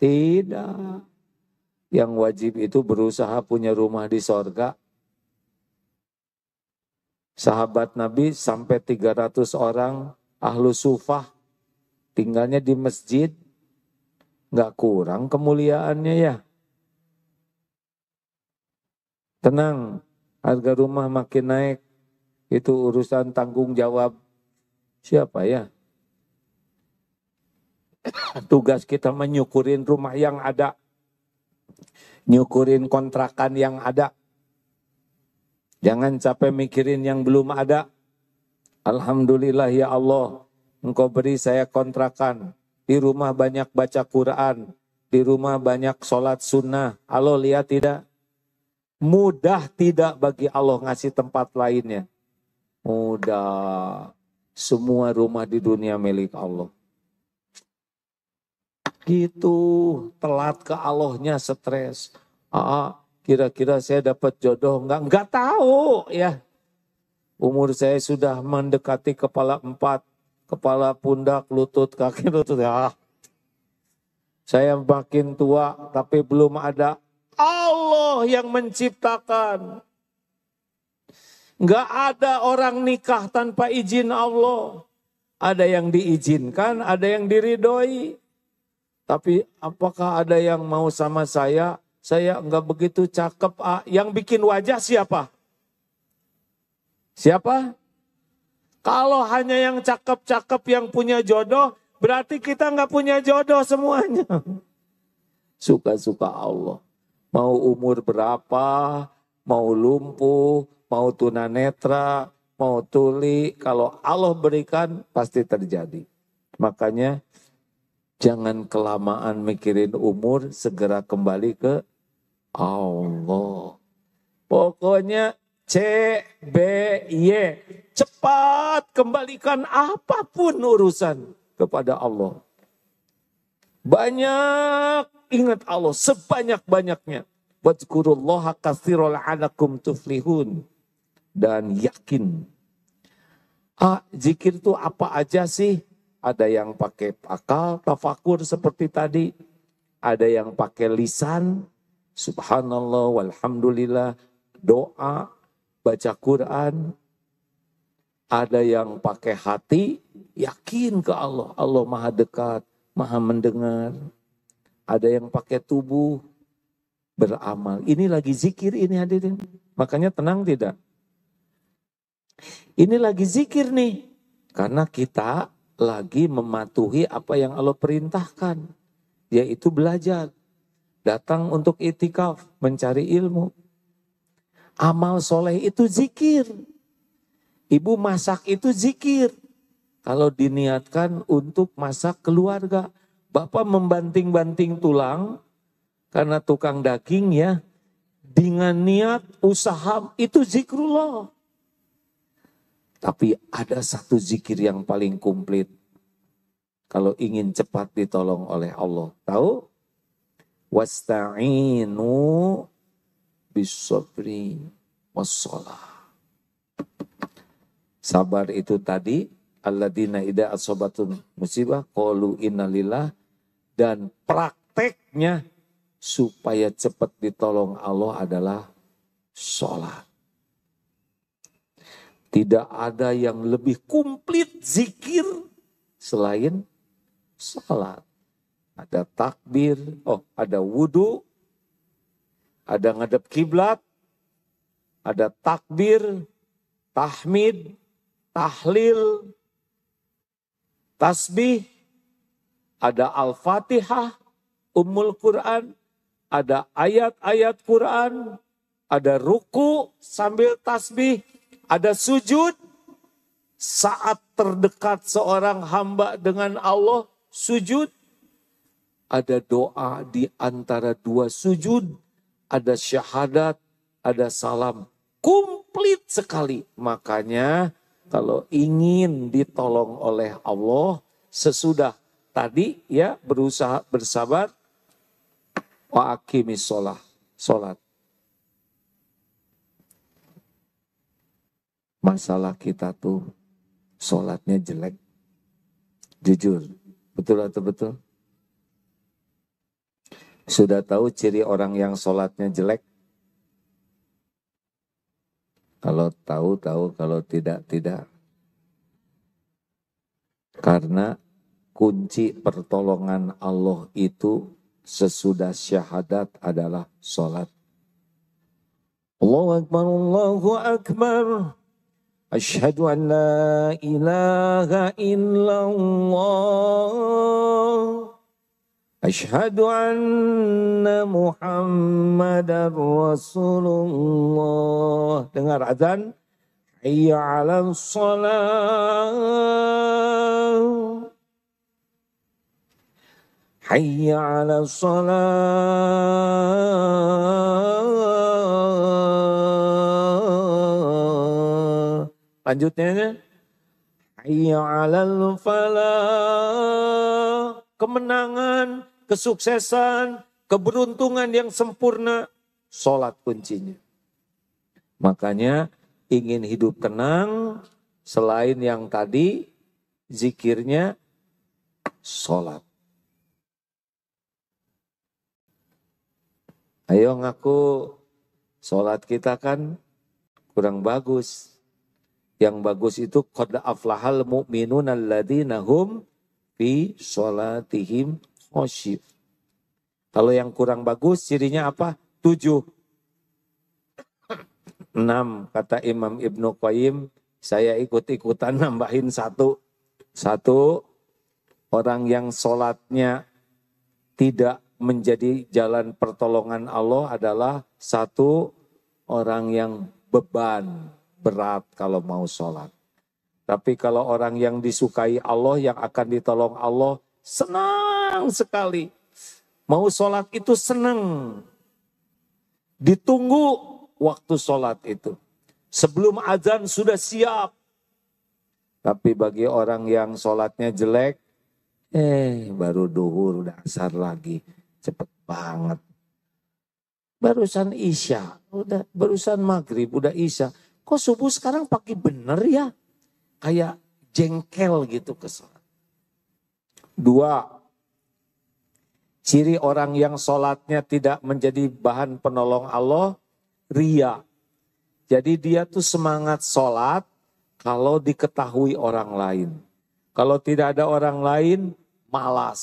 Tidak. Yang wajib itu berusaha punya rumah di sorga. Sahabat Nabi sampai 300 orang ahlu sufah tinggalnya di masjid. Nggak kurang kemuliaannya ya. Tenang, harga rumah makin naik, itu urusan tanggung jawab siapa ya? Tugas kita menyukurin rumah yang ada, nyukurin kontrakan yang ada. Jangan capek mikirin yang belum ada. Alhamdulillah ya Allah, Engkau beri saya kontrakan. Di rumah banyak baca Quran, di rumah banyak sholat sunnah. Allah lihat tidak? Mudah tidak bagi Allah ngasih tempat lainnya? Mudah. Semua rumah di dunia milik Allah. Gitu, telat ke Allahnya stres. Kira-kira saya dapat jodoh enggak tahu ya. Umur saya sudah mendekati kepala 4, kepala, pundak, lutut, kaki, lutut. Saya makin tua tapi belum ada. Allah yang menciptakan. Enggak ada orang nikah tanpa izin Allah. Ada yang diizinkan, ada yang diridhoi. Tapi apakah ada yang mau sama saya? Saya enggak begitu cakep. Yang bikin wajah siapa? Siapa? Kalau hanya yang cakep-cakep yang punya jodoh, berarti kita enggak punya jodoh semuanya. Suka-suka Allah. Mau umur berapa, mau lumpuh, mau tunanetra, mau tuli, kalau Allah berikan pasti terjadi. Makanya jangan kelamaan mikirin umur, segera kembali ke Allah. Pokoknya CBY, cepat kembalikan apapun urusan kepada Allah. Banyak ingat Allah sebanyak-banyaknya. Wadhkurullaha katsiran la'allakum tuflihun. Dan yakin. Zikir itu apa aja sih? Ada yang pakai akal, tafakur seperti tadi. Ada yang pakai lisan, subhanallah, walhamdulillah, doa, baca Quran. Ada yang pakai hati, yakin ke Allah. Allah maha dekat, maha mendengar. Ada yang pakai tubuh, beramal. Ini lagi zikir ini hadirin. Makanya tenang tidak? Ini lagi zikir nih. Karena kita lagi mematuhi apa yang Allah perintahkan. Yaitu belajar. Datang untuk itikaf, mencari ilmu. Amal soleh itu zikir. Ibu masak itu zikir. Kalau diniatkan untuk masak keluarga. Bapak membanting-banting tulang karena tukang daging ya. Dengan niat usaha itu zikrullah. Tapi ada satu zikir yang paling komplit. Kalau ingin cepat ditolong oleh Allah. Tahu? Wasta'inu bis-sabri was-shalah. Sabar itu tadi, alladzina idza asobatun musibah qalu innalillah, dan prakteknya supaya cepat ditolong Allah adalah sholat. Tidak ada yang lebih komplit zikir selain sholat. Ada takbir, ada wudu, ada ngadep kiblat, ada takbir, tahmid, tahlil, tasbih, ada Al-Fatihah, Ummul Quran, ada ayat-ayat Quran, ada ruku sambil tasbih, ada sujud. Saat terdekat seorang hamba dengan Allah, sujud. Ada doa di antara dua sujud, ada syahadat, ada salam. Komplit sekali. Makanya kalau ingin ditolong oleh Allah, sesudah tadi ya berusaha bersabar, wa aqimis sholat. Masalah kita tuh sholatnya jelek. Jujur, betul atau betul? Sudah tahu ciri orang yang sholatnya jelek? Kalau tahu, kalau tidak. Karena kunci pertolongan Allah itu sesudah syahadat adalah sholat. Allahu Akbar, Allahu Akbar. Asyhadu an la ilaha illallah. Asyhadu anna Muhammadar Rasulullah. Dengar azan. Hayya 'alas shalah. Hayya 'alas shalah. Lanjutnya. Hayya 'alal falah. Kemenangan, kesuksesan, keberuntungan yang sempurna, sholat kuncinya. Makanya ingin hidup tenang, selain yang tadi, zikirnya sholat. Ayo ngaku, sholat kita kan kurang bagus. Yang bagus itu qad aflahal mu'minun alladzina hum fi sholatihim khosyif. Kalau yang kurang bagus cirinya apa? 7. 6 kata Imam Ibnu Qayyim, saya ikut-ikutan nambahin 1. 1, orang yang sholatnya tidak menjadi jalan pertolongan Allah adalah 1, orang yang beban, berat kalau mau sholat. Tapi kalau orang yang disukai Allah, yang akan ditolong Allah, senang sekali. Mau sholat itu senang. Ditunggu waktu sholat itu. Sebelum azan sudah siap. Tapi bagi orang yang sholatnya jelek, baru duhur, udah asar lagi. Cepet banget. Barusan isya, barusan maghrib, udah isya. Kok subuh sekarang pagi bener ya? Kayak jengkel gitu ke sholat. 2, ciri orang yang sholatnya tidak menjadi bahan penolong Allah, ria. Jadi dia tuh semangat sholat kalau diketahui orang lain. Kalau tidak ada orang lain, malas.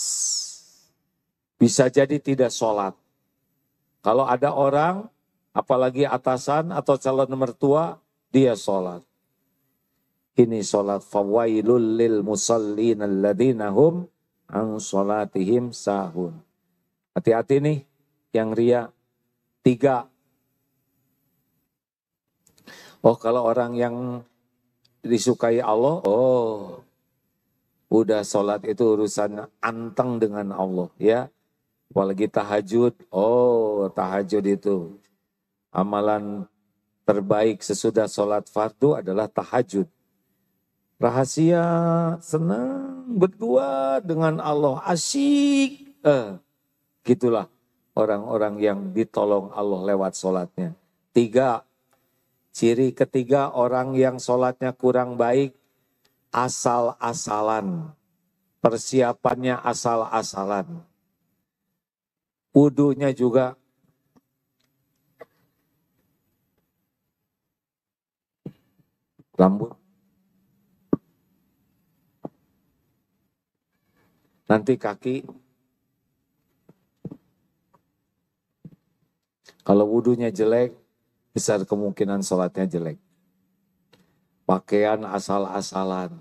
Bisa jadi tidak sholat. Kalau ada orang, apalagi atasan atau calon mertua, dia sholat. Ini sholat fawailul lil musallin alladzina hum an sholatihim sahun. Hati-hati nih yang ria. 3. Kalau orang yang disukai Allah, udah sholat itu urusan anteng dengan Allah ya. Apalagi tahajud, tahajud itu amalan terbaik sesudah sholat fardu adalah tahajud. Rahasia, senang, berdua dengan Allah, asyik. Gitulah orang-orang yang ditolong Allah lewat sholatnya. 3, Ciri ketiga orang yang sholatnya kurang baik, asal-asalan. Persiapannya asal-asalan. Wudunya juga rambut. Nanti kaki. Kalau wudunya jelek, besar kemungkinan sholatnya jelek. Pakaian asal-asalan.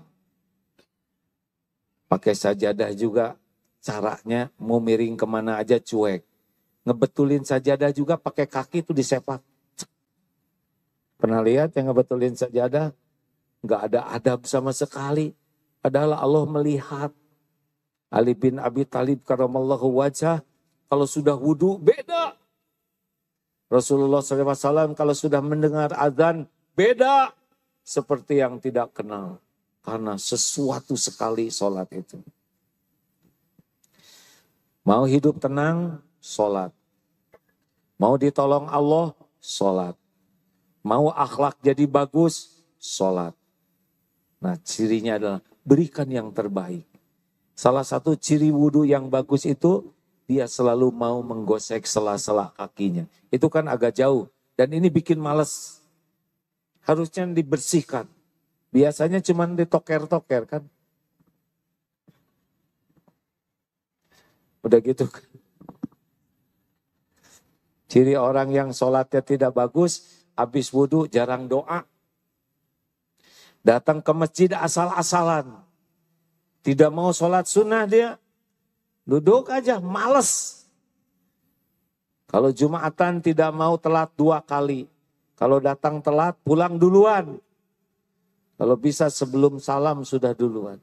Pakai sajadah juga, caranya mau miring kemana aja cuek. Ngebetulin sajadah juga pakai kaki itu disepak. Pernah lihat yang ngebetulin sajadah? Nggak ada adab sama sekali. Padahal Allah melihat. Ali bin Abi Thalib karamallahu wajah, kalau sudah wudu beda. Rasulullah SAW kalau sudah mendengar azan beda. Seperti yang tidak kenal. Karena sesuatu sekali sholat itu. Mau hidup tenang, sholat. Mau ditolong Allah, sholat. Mau akhlak jadi bagus, sholat. Nah cirinya adalah berikan yang terbaik. Salah satu ciri wudhu yang bagus itu, dia selalu mau menggosek sela-sela kakinya. Itu kan agak jauh. Dan ini bikin males. Harusnya dibersihkan. Biasanya cuma ditoker-toker kan. Udah gitu kan. Ciri orang yang sholatnya tidak bagus, habis wudhu jarang doa. Datang ke masjid asal-asalan. Tidak mau sholat sunnah dia. Duduk aja, males. Kalau Jumatan tidak mau telat 2 kali. Kalau datang telat, pulang duluan. Kalau bisa sebelum salam sudah duluan.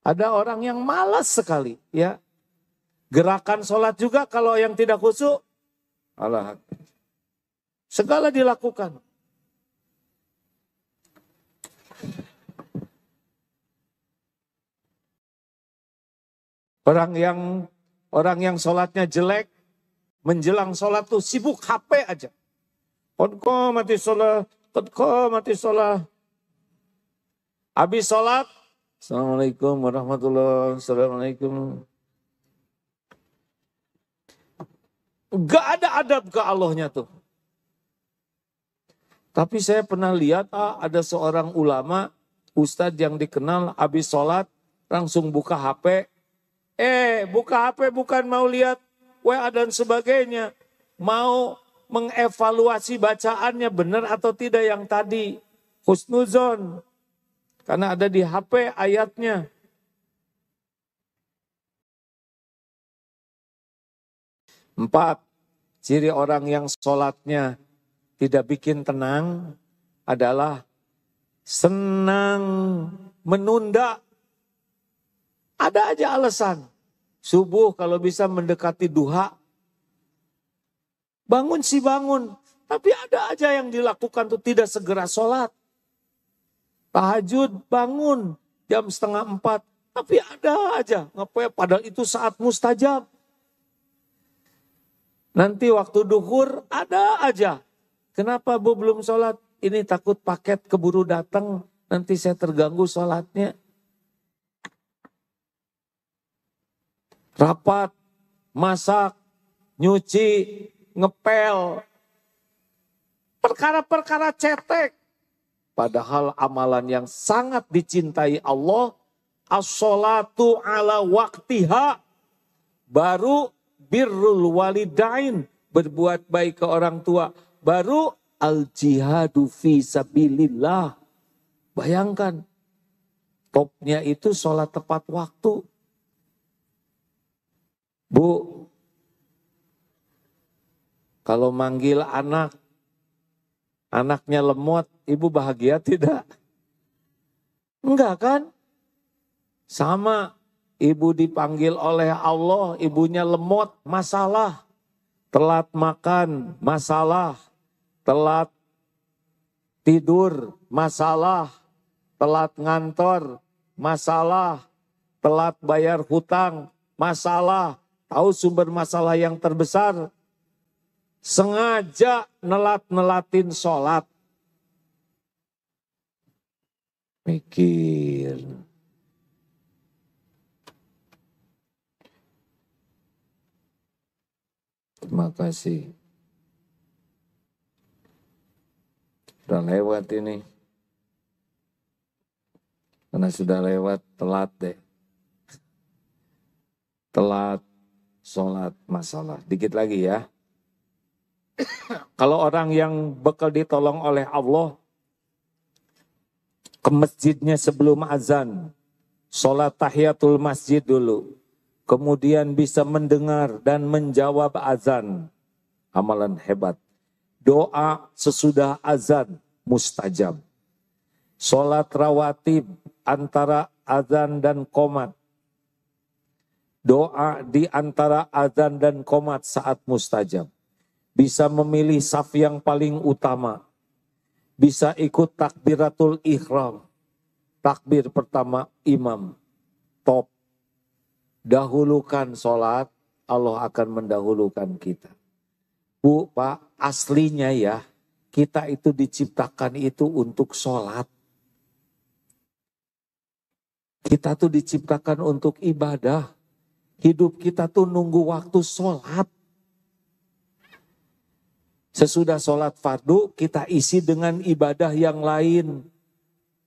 Ada orang yang malas sekali. Ya. Gerakan sholat juga kalau yang tidak khusyuk. Allah. Segala dilakukan. Orang yang sholatnya jelek, menjelang sholat tuh sibuk HP aja. Qad mati sholat. Habis sholat, Assalamualaikum warahmatullahi wabarakatuh. Assalamualaikum. Gak ada adab ke Allahnya tuh. Tapi saya pernah lihat ada seorang ulama, ustadz yang dikenal habis sholat langsung buka HP. Buka HP bukan mau lihat WA dan sebagainya. Mau mengevaluasi bacaannya benar atau tidak yang tadi. Husnuzon. Karena ada di HP ayatnya. Empat, ciri orang yang sholatnya tidak bikin tenang adalah senang menunda. Ada aja alasan. Subuh kalau bisa mendekati duha. Bangun sih bangun. Tapi ada aja yang dilakukan tuh tidak segera sholat. Tahajud bangun jam 3:30. Tapi ada aja. Padahal itu saat mustajab. Nanti waktu duhur ada aja. Kenapa Bu belum sholat? Ini takut paket keburu datang. Nanti saya terganggu sholatnya. Rapat, masak, nyuci, ngepel. Perkara-perkara cetek. Padahal amalan yang sangat dicintai Allah. As-sholatu ala waktiha. Baru birrul walidain. Berbuat baik ke orang tua. Baru al-jihadu fi sabilillah. Bayangkan. Topnya itu sholat tepat waktu. Bu, kalau manggil anak, anaknya lemot, ibu bahagia tidak? Enggak kan? Sama, ibu dipanggil oleh Allah, ibunya lemot, masalah. Telat makan, masalah. Telat tidur, masalah. Telat ngantor, masalah. Telat bayar hutang, masalah. Tahu sumber masalah yang terbesar? Sengaja nelat-nelatin sholat. Mikir. Terima kasih. Udah lewat ini. Karena sudah lewat, telat deh. Telat sholat masalah. Dikit lagi ya. Kalau orang yang bakal ditolong oleh Allah, ke masjidnya sebelum azan, sholat tahiyatul masjid dulu, kemudian bisa mendengar dan menjawab azan, amalan hebat. Doa sesudah azan, mustajab. Sholat rawatib antara azan dan qomat. Doa di antara azan dan qomat saat mustajab. Bisa memilih saf yang paling utama. Bisa ikut takbiratul ihram. Takbir pertama imam. Top. Dahulukan sholat, Allah akan mendahulukan kita. Bu, Pak, aslinya ya, kita itu diciptakan itu untuk sholat. Kita tuh diciptakan untuk ibadah. Hidup kita tuh nunggu waktu sholat. Sesudah sholat fardu, kita isi dengan ibadah yang lain.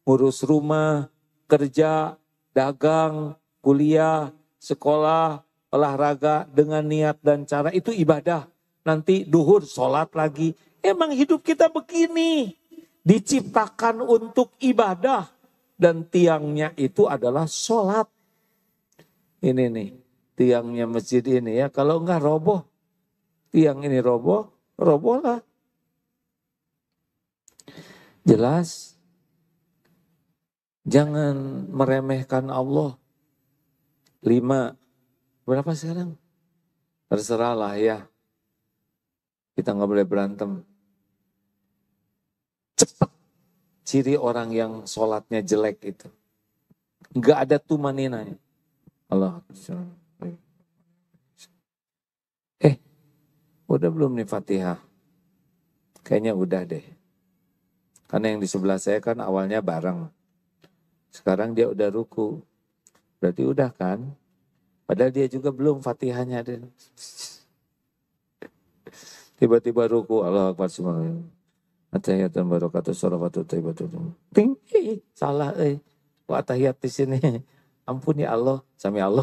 Ngurus rumah, kerja, dagang, kuliah, sekolah, olahraga dengan niat dan cara. Itu ibadah. Nanti duhur sholat lagi. Emang hidup kita begini. Diciptakan untuk ibadah. Dan tiangnya itu adalah sholat. Ini nih, tiangnya masjid ini ya. Kalau enggak roboh, tiang ini roboh, robohlah. Jelas, jangan meremehkan Allah. 5, berapa sekarang? Terserahlah ya. Kita nggak boleh berantem. Cepat. Ciri orang yang sholatnya jelek itu. Enggak ada tumaninanya. Allah. Udah belum nih Fatihah? Kayaknya udah deh. Karena yang di sebelah saya kan awalnya bareng. Sekarang dia udah ruku. Berarti udah kan? Padahal dia juga belum Fatihahnya. Tiba-tiba ruku. Allah Akbar semua. Atahiyatan barakatuh salawatu taibatu. Ting, salah Wa atahiyat di sini. Ampun ya Allah, sami Allah.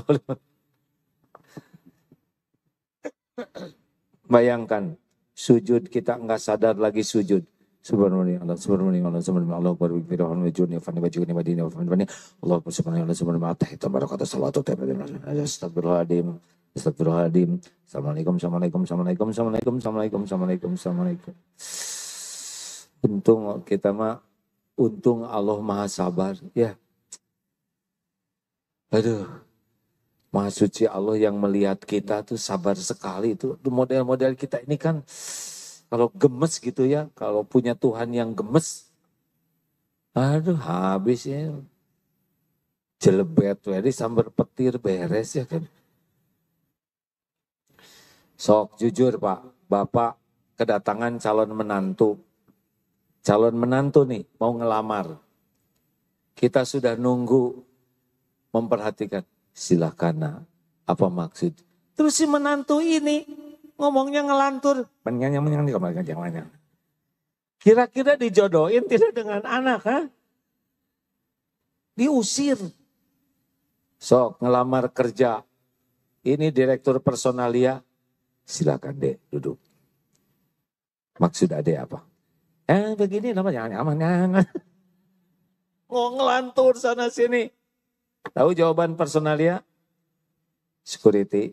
Bayangkan sujud kita enggak sadar lagi sujud. Subhanallah Allah, subhanallah Allah, subhanallah Allah, akbar bi firman wajuni fani wajuni madina wa fani. Allah subhanallah subhanallah atahiyatan barakatuh salawatu taibatu. Astagfirullahaladzim. Astagfirullahaladzim. Assalamualaikum, assalamualaikum, assalamualaikum, assalamualaikum, assalamualaikum, assalamualaikum, assalamualaikum. Untung kita mah, untung Allah maha sabar. Ya. Aduh, maha suci Allah yang melihat kita tuh sabar sekali. Itu model-model kita ini kan kalau gemes gitu ya. Kalau punya Tuhan yang gemes. Aduh, habis ya. Jelebet, jadi sambar petir beres ya kan. Sok jujur Pak, Bapak kedatangan calon menantu. Calon menantu nih mau ngelamar. Kita sudah nunggu memperhatikan. Silakan apa maksud. Terus si menantu ini ngomongnya ngelantur. Kira-kira dijodohin tidak dengan anak ha? Diusir. Sok ngelamar kerja. Ini direktur personalia. Silakan dek duduk. Maksud adek apa? Begini namanya jangan. Mau ngelantur sana sini. Tahu jawaban personalia? Security.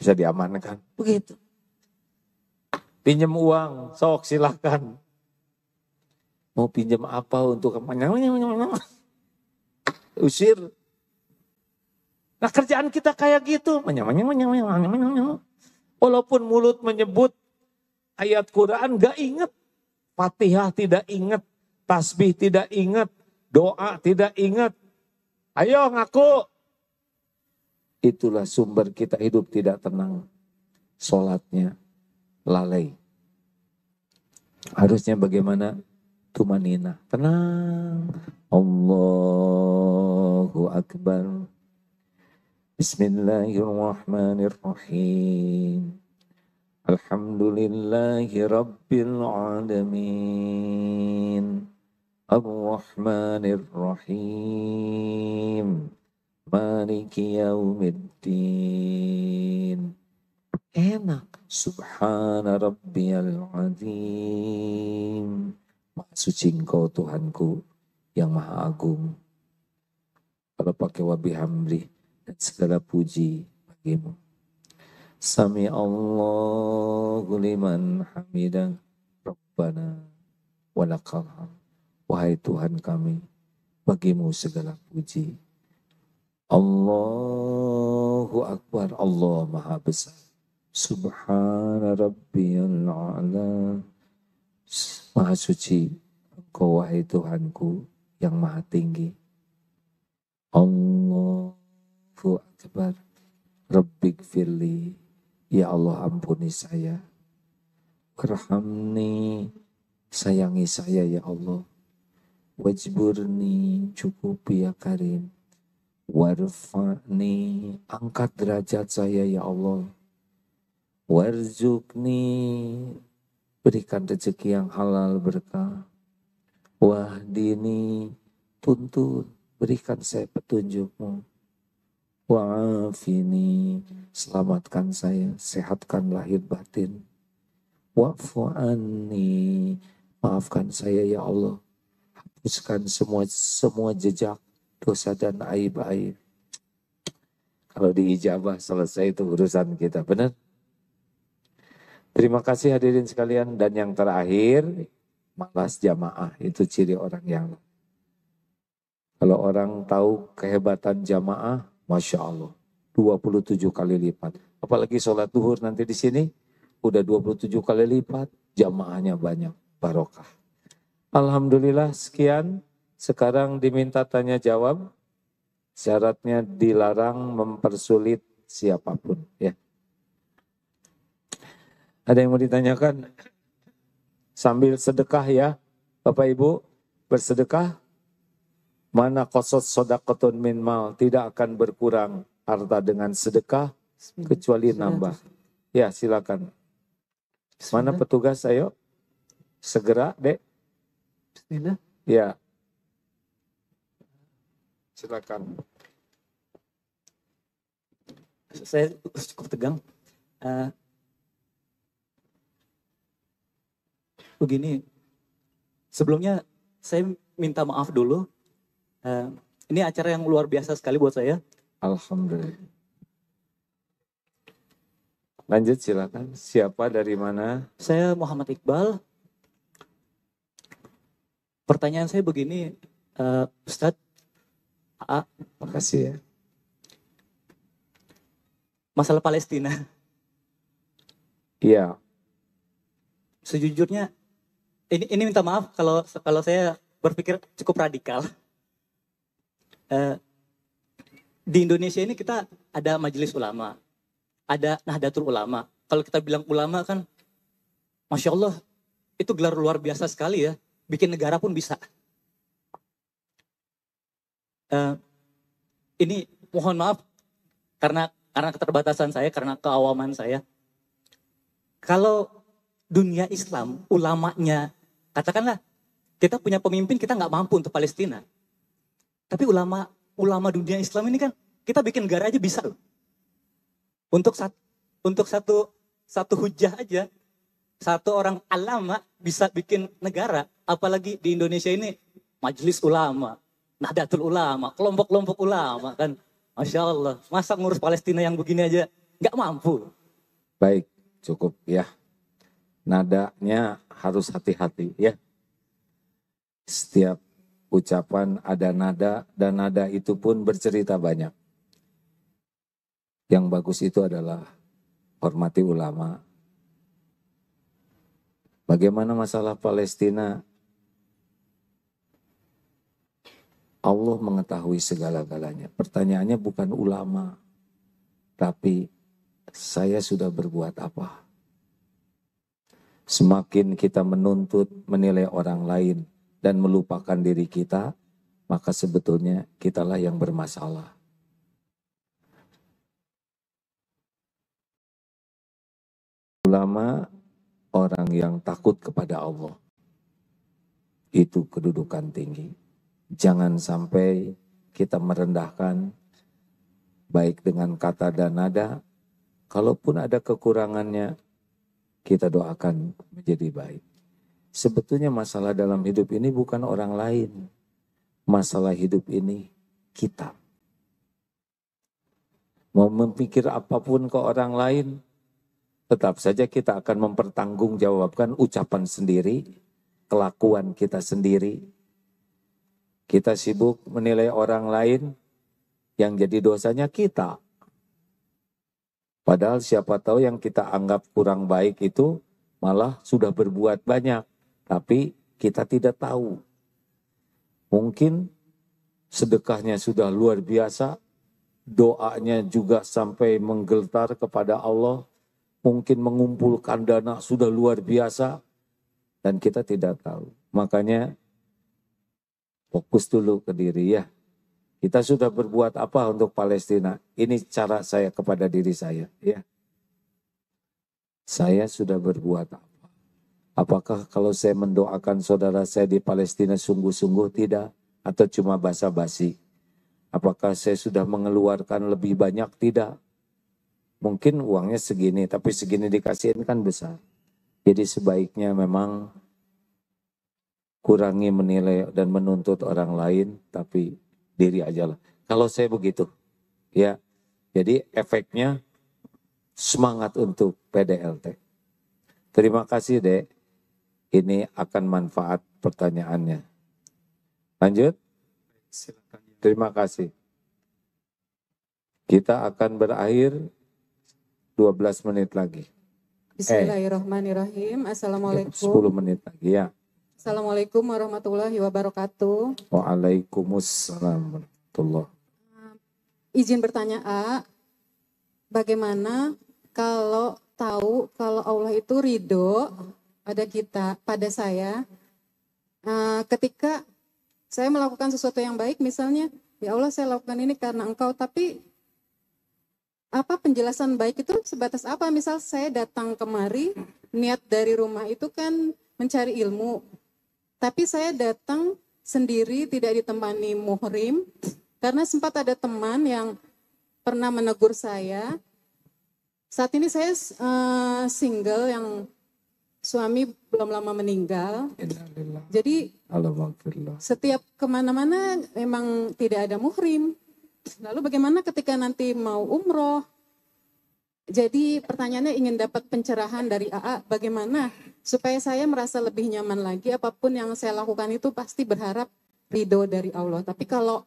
Bisa diamankan. Begitu. Pinjam uang, sok silakan. Mau pinjam apa untuk kampanye? Usir. Nah kerjaan kita kayak gitu. Walaupun mulut menyebut ayat Quran gak ingat. Fatihah tidak ingat. Tasbih tidak ingat. Doa tidak ingat. Ayo ngaku. Itulah sumber kita hidup tidak tenang. Sholatnya lalai. Harusnya bagaimana? tumanina, tenang. Allahu Akbar. Bismillahirrahmanirrahim. Alhamdulillahi Rabbil Alamin. Ar-Rahmanir Rahim. Maliki Yaumiddin. Enak. Subhana Rabbiyal Azim. Maha suci Engkau Tuhanku yang Maha Agung. Kalau pakai wabihamdi dan segala puji bagimu. Sami Allahu liman hamidah. Rabbana walakal hamd. Wahai Tuhan kami, bagimu segala puji. Allahu Akbar, Allah Maha Besar. Subhana Rabbiyal A'la. Maha suci Engkau wahai Tuhanku yang Maha tinggi. Allahu Akbar. Rabbik firli. Ya Allah ampuni saya. Warhamni. Sayangi saya ya Allah. Wajburni, cukupi ya Karim. Warfa'ni, angkat derajat saya ya Allah. Warzukni, berikan rezeki yang halal berkah. Wahdini, tuntun, berikan saya petunjukmu. Wa'afini, selamatkan saya, sehatkan lahir batin. Wa'fu'anni, maafkan saya ya Allah. Hapuskan semua jejak dosa dan aib-aib. Kalau diijabah selesai itu urusan kita, benar? Terima kasih hadirin sekalian. Dan yang terakhir, malas jamaah. Itu ciri orang yang. Kalau orang tahu kehebatan jamaah, Masya Allah, 27 kali lipat. Apalagi sholat duhur nanti di sini, udah 27 kali lipat, jamaahnya banyak, barokah. Alhamdulillah sekian. Sekarang diminta tanya jawab. Syaratnya dilarang mempersulit siapapun. Ya. Ada yang mau ditanyakan? Sambil sedekah ya. Bapak Ibu bersedekah. Mana qasad shadaqatun min mal. Tidak akan berkurang harta dengan sedekah. Kecuali nambah. Ya silakan. Mana petugas ayo? Segera dek. Bismillah. Ya. Silakan. Saya cukup tegang. Begini, sebelumnya saya minta maaf dulu. Ini acara yang luar biasa sekali buat saya. Alhamdulillah. Lanjut silakan. Siapa dari mana? Saya Muhammad Iqbal. Pertanyaan saya begini, Ustadz. Makasih ya. Masalah Palestina. Iya. Sejujurnya, ini minta maaf kalau saya berpikir cukup radikal. Di Indonesia ini kita ada majelis ulama, ada Nahdlatul Ulama. Kalau kita bilang ulama kan, Masya Allah, itu gelar luar biasa sekali ya. Bikin negara pun bisa. Ini mohon maaf karena keterbatasan saya, karena keawaman saya. Kalau dunia Islam, ulamanya, katakanlah kita punya pemimpin, kita nggak mampu untuk Palestina. Tapi ulama dunia Islam ini kan kita bikin negara aja bisa loh. Untuk satu hujah aja, satu orang alama bisa bikin negara. Apalagi di Indonesia ini majelis ulama, Nahdlatul Ulama, kelompok-kelompok ulama kan. Masya Allah, masa ngurus Palestina yang begini aja nggak mampu. Baik, cukup ya. Nadanya harus hati-hati ya. Setiap ucapan ada nada dan nada itu pun bercerita banyak. Yang bagus itu adalah hormati ulama. Bagaimana masalah Palestina? Allah mengetahui segala-galanya. Pertanyaannya bukan ulama, tapi saya sudah berbuat apa? Semakin kita menuntut, menilai orang lain, dan melupakan diri kita, maka sebetulnya kitalah yang bermasalah. Ulama orang yang takut kepada Allah. Itu kedudukan tinggi. Jangan sampai kita merendahkan baik dengan kata dan nada. Kalaupun ada kekurangannya, kita doakan menjadi baik. Sebetulnya masalah dalam hidup ini bukan orang lain. Masalah hidup ini kita. Mau memikir apapun ke orang lain, tetap saja kita akan mempertanggungjawabkan ucapan sendiri, kelakuan kita sendiri. Kita sibuk menilai orang lain, yang jadi dosanya kita. Padahal siapa tahu yang kita anggap kurang baik itu malah sudah berbuat banyak, tapi kita tidak tahu. Mungkin sedekahnya sudah luar biasa, doanya juga sampai menggeletar kepada Allah, mungkin mengumpulkan dana sudah luar biasa, dan kita tidak tahu. Makanya fokus dulu ke diri ya. Kita sudah berbuat apa untuk Palestina? Ini cara saya kepada diri saya ya. Saya sudah berbuat apa? Apakah kalau saya mendoakan saudara saya di Palestina sungguh-sungguh tidak? Atau cuma basa-basi? Apakah saya sudah mengeluarkan lebih banyak? Tidak. Mungkin uangnya segini, tapi segini dikasihin kan besar. Jadi sebaiknya memang kurangi menilai dan menuntut orang lain, tapi diri aja lah. Kalau saya begitu, ya. Jadi efeknya semangat untuk PDLT. Terima kasih, Dek. Ini akan manfaat pertanyaannya. Lanjut. Silakan. Terima kasih. Kita akan berakhir 12 menit lagi. Bismillahirrahmanirrahim. Assalamualaikum. 10 menit lagi ya. Assalamualaikum warahmatullahi wabarakatuh. Waalaikumsalam warahmatullahi. Izin bertanya A, bagaimana kalau tahu kalau Allah itu ridho pada saya, ketika saya melakukan sesuatu yang baik, misalnya, ya Allah saya lakukan ini karena Engkau, tapi apa penjelasan baik itu sebatas apa? Misal saya datang kemari, niat dari rumah itu kan mencari ilmu. Tapi saya datang sendiri, tidak ditemani muhrim, karena sempat ada teman yang pernah menegur saya. Saat ini saya single yang suami belum lama meninggal. Jadi setiap kemana-mana memang tidak ada muhrim. Lalu bagaimana ketika nanti mau umroh? Jadi pertanyaannya ingin dapat pencerahan dari AA, bagaimana supaya saya merasa lebih nyaman lagi, apapun yang saya lakukan itu pasti berharap ridho dari Allah. Tapi kalau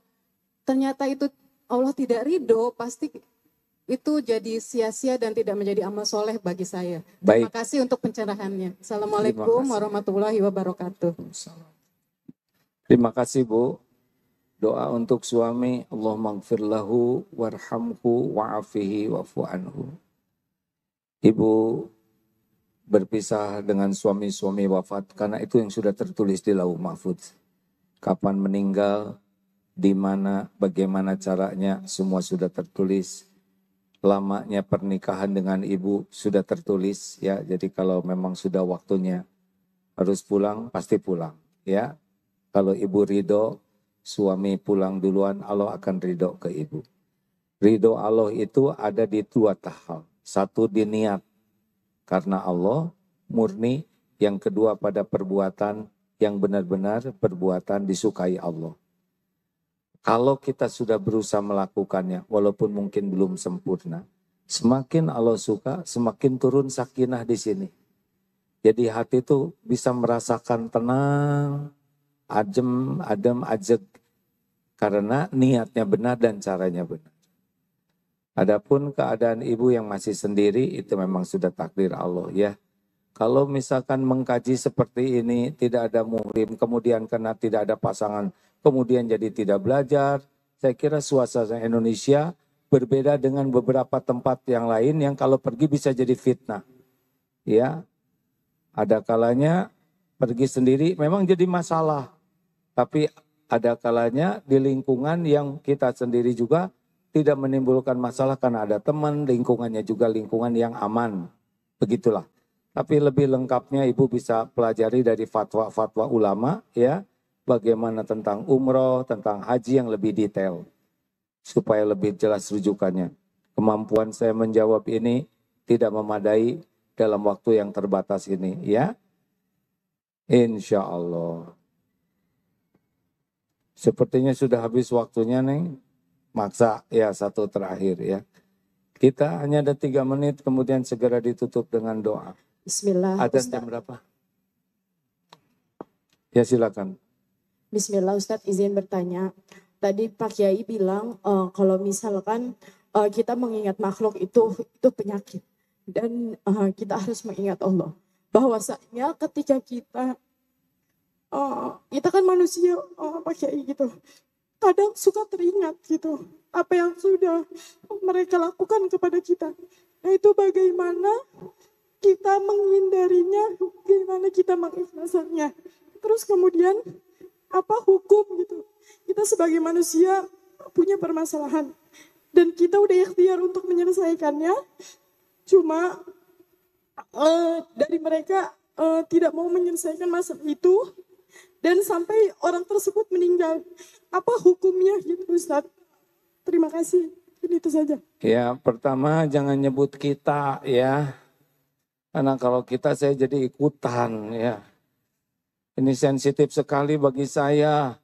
ternyata itu Allah tidak ridho, pasti itu jadi sia-sia dan tidak menjadi amal soleh bagi saya. Terima kasih untuk pencerahannya. Assalamualaikum warahmatullahi wabarakatuh. Terima kasih Bu. Doa untuk suami, Allahumma gfir lahu warhamhu wa'afihi wa'fu anhu. Ibu berpisah dengan suami-suami wafat karena itu yang sudah tertulis di Lauh Mahfudz. Kapan meninggal, di mana, bagaimana caranya, semua sudah tertulis. Lamanya pernikahan dengan ibu sudah tertulis ya. Jadi kalau memang sudah waktunya harus pulang, pasti pulang ya. Kalau ibu ridho, suami pulang duluan, Allah akan ridho ke ibu. Ridho Allah itu ada di dua tahap. Satu di niat karena Allah murni, yang kedua pada perbuatan yang benar-benar perbuatan disukai Allah. Kalau kita sudah berusaha melakukannya, walaupun mungkin belum sempurna, semakin Allah suka, semakin turun sakinah di sini. Jadi hati itu bisa merasakan tenang, adem, ajeg, karena niatnya benar dan caranya benar. Adapun keadaan ibu yang masih sendiri, itu memang sudah takdir Allah ya. Kalau misalkan mengkaji seperti ini, tidak ada muhrim, kemudian karena tidak ada pasangan, kemudian jadi tidak belajar, saya kira suasana Indonesia berbeda dengan beberapa tempat yang lain yang kalau pergi bisa jadi fitnah. Ya, ada kalanya pergi sendiri memang jadi masalah. Tapi ada kalanya di lingkungan yang kita sendiri juga tidak menimbulkan masalah karena ada teman, lingkungannya juga lingkungan yang aman. Begitulah. Tapi lebih lengkapnya Ibu bisa pelajari dari fatwa-fatwa ulama ya. Bagaimana tentang umroh, tentang haji yang lebih detail. Supaya lebih jelas rujukannya. Kemampuan saya menjawab ini tidak memadai dalam waktu yang terbatas ini ya. Insya Allah. Sepertinya sudah habis waktunya nih. Maksa ya satu terakhir ya. Kita hanya ada 3 menit kemudian segera ditutup dengan doa. Bismillah. Ada Ustaz. jam berapa? Ya silakan. Bismillah Ustadz, izin bertanya. Tadi Pak Kiai bilang kalau misalkan kita mengingat makhluk itu penyakit. Dan kita harus mengingat Allah. Bahwasanya ketika kita kan manusia Pak Kiai gitu. Kadang suka teringat gitu. Apa yang sudah mereka lakukan kepada kita. Nah itu bagaimana kita menghindarinya, bagaimana kita mengikhlaskannya. Terus kemudian apa hukum gitu. Kita sebagai manusia punya permasalahan. Dan kita udah ikhtiar untuk menyelesaikannya. Cuma dari mereka tidak mau menyelesaikan masalah itu. Dan sampai orang tersebut meninggal. Apa hukumnya gitu Ustaz? Terima kasih. Ini itu saja. Ya pertama jangan nyebut kita ya. Karena kalau kita saya jadi ikutan ya. Ini sensitif sekali bagi saya.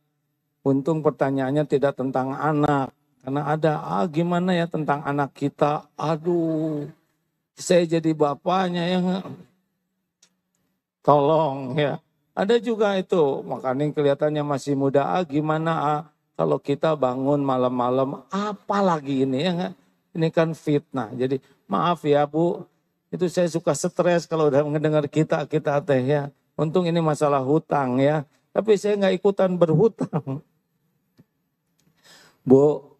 Untung pertanyaannya tidak tentang anak. Karena ada, gimana ya tentang anak kita. Aduh, saya jadi bapaknya yang tolong ya. Ada juga itu, makanya kelihatannya masih muda. Gimana kalau kita bangun malam-malam, apalagi ini ya nggak? Ini kan fitnah. Jadi maaf ya Bu, itu saya suka stres kalau udah mendengar kita teh ya. Untung ini masalah hutang ya. Tapi saya nggak ikutan berhutang. Bu,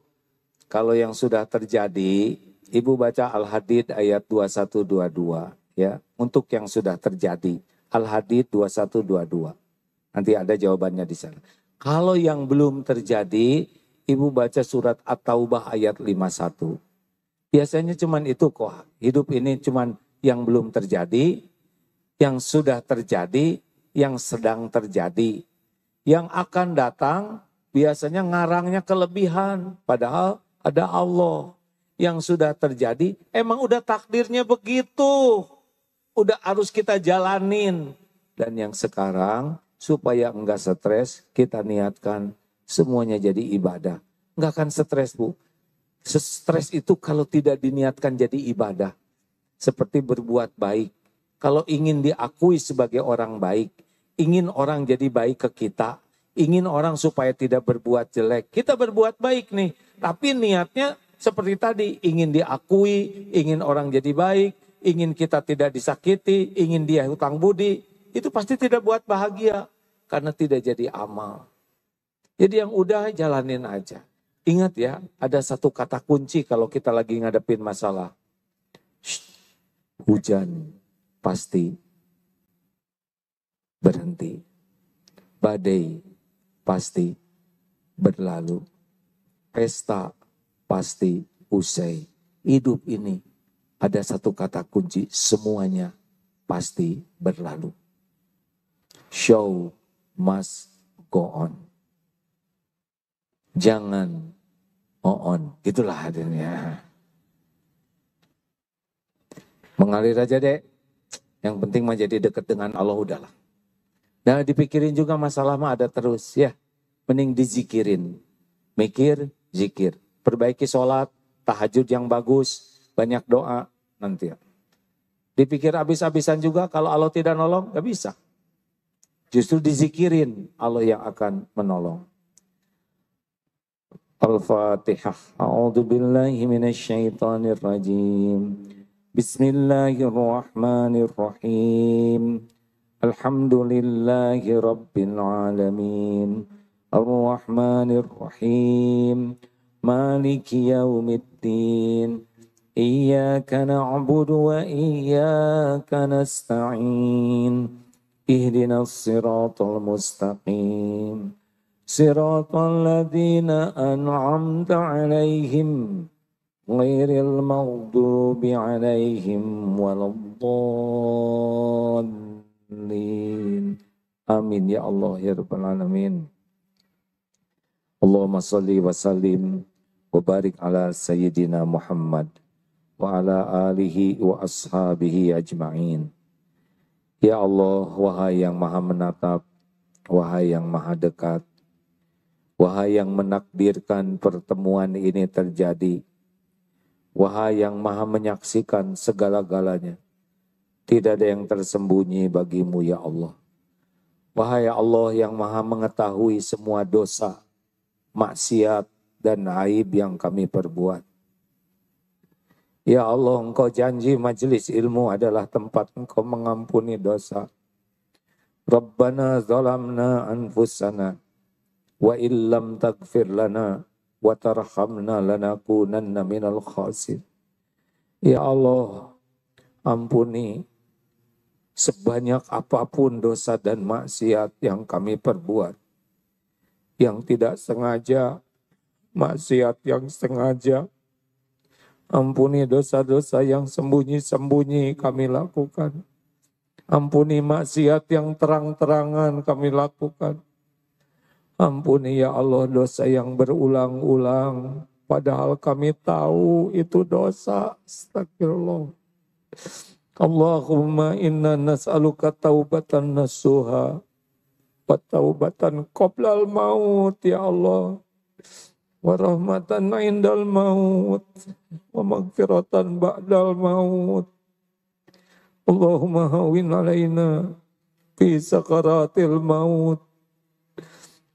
kalau yang sudah terjadi, Ibu baca Al-Hadid ayat 21-22 ya. Untuk yang sudah terjadi, Al-Hadid 21-22. Nanti ada jawabannya di sana. Kalau yang belum terjadi, Ibu baca surat At-Taubah ayat 51. Biasanya cuman itu kok. Hidup ini cuman yang belum terjadi, yang sudah terjadi, yang sedang terjadi. Yang akan datang biasanya ngarangnya kelebihan. Padahal ada Allah. Yang sudah terjadi emang udah takdirnya begitu. Udah harus kita jalanin. Dan yang sekarang supaya enggak stres kita niatkan semuanya jadi ibadah. Enggak akan stres Bu. Stres itu kalau tidak diniatkan jadi ibadah. Seperti berbuat baik. Kalau ingin diakui sebagai orang baik. Ingin orang jadi baik ke kita. Ingin orang supaya tidak berbuat jelek. Kita berbuat baik nih. Tapi niatnya seperti tadi. Ingin diakui. Ingin orang jadi baik. Ingin kita tidak disakiti, ingin dia hutang budi, itu pasti tidak buat bahagia. Karena tidak jadi amal. Jadi yang udah jalanin aja. Ingat ya, ada satu kata kunci kalau kita lagi ngadepin masalah. Hujan pasti berhenti. Badai pasti berlalu. Pesta pasti usai. Hidup ini ada satu kata kunci, semuanya pasti berlalu. Show must go on. Jangan on. Itulah hadirnya. Mengalir aja deh. Yang penting mah jadi dekat dengan Allah udahlah. Nah dipikirin juga masalah mah ada terus ya. Mending dizikirin. Mikir, zikir. Perbaiki sholat, tahajud yang bagus. Banyak doa nanti. Dipikir habis-habisan juga kalau Allah tidak nolong, gak bisa. Justru dizikirin Allah yang akan menolong. Al-Fatihah. A'udzu billahi minasyaitonir rajim. Bismillahirrahmanirrahim. Alhamdulillahi rabbil alamin. Ar-Rahmanir Rahim. Maliki yaumiddin. Iyyaka na'budu wa iyyaka nasta'in. Ihdinas siratal mustaqim. Siratal ladzina an'amta 'alaihim ghairil maghdubi 'alaihim waladdallin. Amin ya Allah ya rabbal alamin. Allahumma salli wa sallim wa barik ala sayyidina Muhammad wa ala alihi wa ashabihi ajma'in. Ya Allah, wahai yang maha menatap, wahai yang maha dekat, wahai yang menakdirkan pertemuan ini terjadi, wahai yang maha menyaksikan segala-galanya, tidak ada yang tersembunyi bagimu ya Allah. Wahai Allah yang maha mengetahui semua dosa, maksiat, dan aib yang kami perbuat. Ya Allah, Engkau janji majelis ilmu adalah tempat Engkau mengampuni dosa. Rabbana zalamna anfusana wa illam taghfir lana wa tarhamna lanakunanna minal khasir. Ya Allah, ampuni sebanyak apapun dosa dan maksiat yang kami perbuat. Yang tidak sengaja, maksiat yang sengaja. Ampuni dosa-dosa yang sembunyi-sembunyi kami lakukan. Ampuni maksiat yang terang-terangan kami lakukan. Ampuni ya Allah dosa yang berulang-ulang. Padahal kami tahu itu dosa. Astagfirullah. Allahumma inna nas'aluka taubatan nasuha. Wa taubatan qoblal maut ya Allah. Wa rahmatan indal maut. Wa maghfiratan ba'dal maut. Allahumma hawin alaina fi sakaratil maut.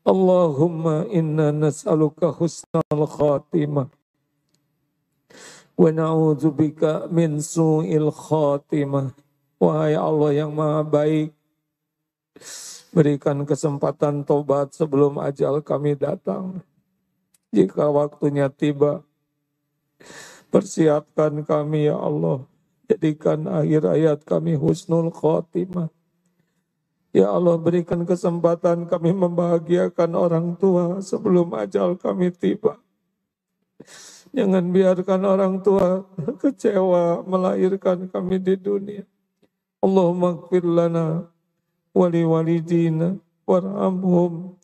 Allahumma inna nas'aluka husnal khatimah. Wa na'udzubika min su'il khatimah. Wahai Allah yang maha baik, berikan kesempatan tobat sebelum ajal kami datang. Jika waktunya tiba, persiapkan kami ya Allah. Jadikan akhir hayat kami husnul khatimah. Ya Allah, berikan kesempatan kami membahagiakan orang tua sebelum ajal kami tiba. Jangan biarkan orang tua kecewa melahirkan kami di dunia. Allahumma ighfir lana wali walidina warhamhum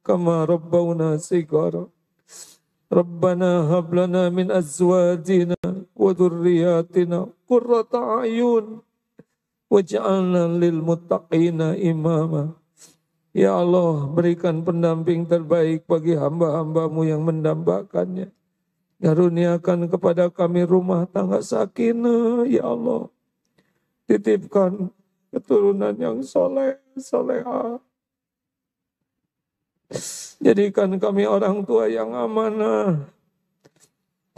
kama rabbawna sigara. Rabbana hab lana min azwajina wa dhurriyyatina qurrata a'yun waj'alna lil muttaqina imama. Ya Allah, berikan pendamping terbaik bagi hamba-hambamu yang mendambakannya. Karuniakan kepada kami rumah tangga sakinah, ya Allah. Titipkan keturunan yang soleh, solehah. Jadikan kami orang tua yang amanah.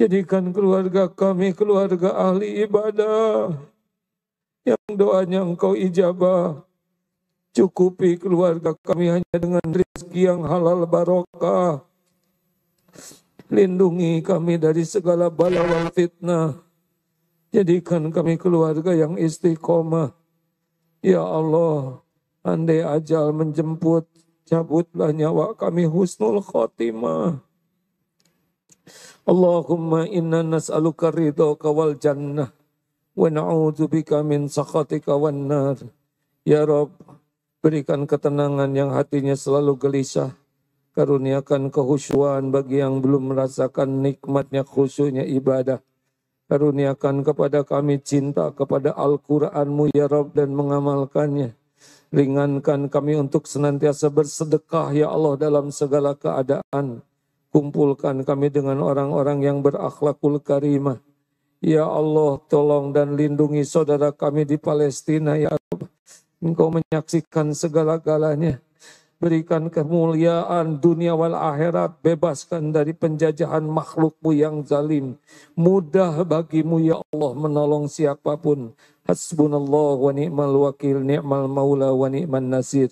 Jadikan keluarga kami keluarga ahli ibadah. Yang doanya Engkau ijabah. Cukupi keluarga kami hanya dengan rezeki yang halal barokah. Lindungi kami dari segala bala wal fitnah. Jadikan kami keluarga yang istiqomah. Ya Allah, andai ajal menjemput, cabutlah nyawa kami husnul khotimah. Allahumma inna nas'aluka ridhaka wal jannah wa na'udzubika min sakhatika wan nar. Ya Rabb, berikan ketenangan yang hatinya selalu gelisah. Karuniakan kehusyuan bagi yang belum merasakan nikmatnya khusyuknya ibadah. Karuniakan kepada kami cinta kepada Al-Quran-Mu ya Rabb dan mengamalkannya. Ringankan kami untuk senantiasa bersedekah ya Allah dalam segala keadaan. Kumpulkan kami dengan orang-orang yang berakhlakul karimah. Ya Allah, tolong dan lindungi saudara kami di Palestina ya Allah. Engkau menyaksikan segala-galanya. Berikan kemuliaan dunia wal akhirat. Bebaskan dari penjajahan makhlukmu yang zalim. Mudah bagimu ya Allah menolong siapapun. Hasbunallah wa ni'mal wakil, ni'mal maula wa ni'man nasir.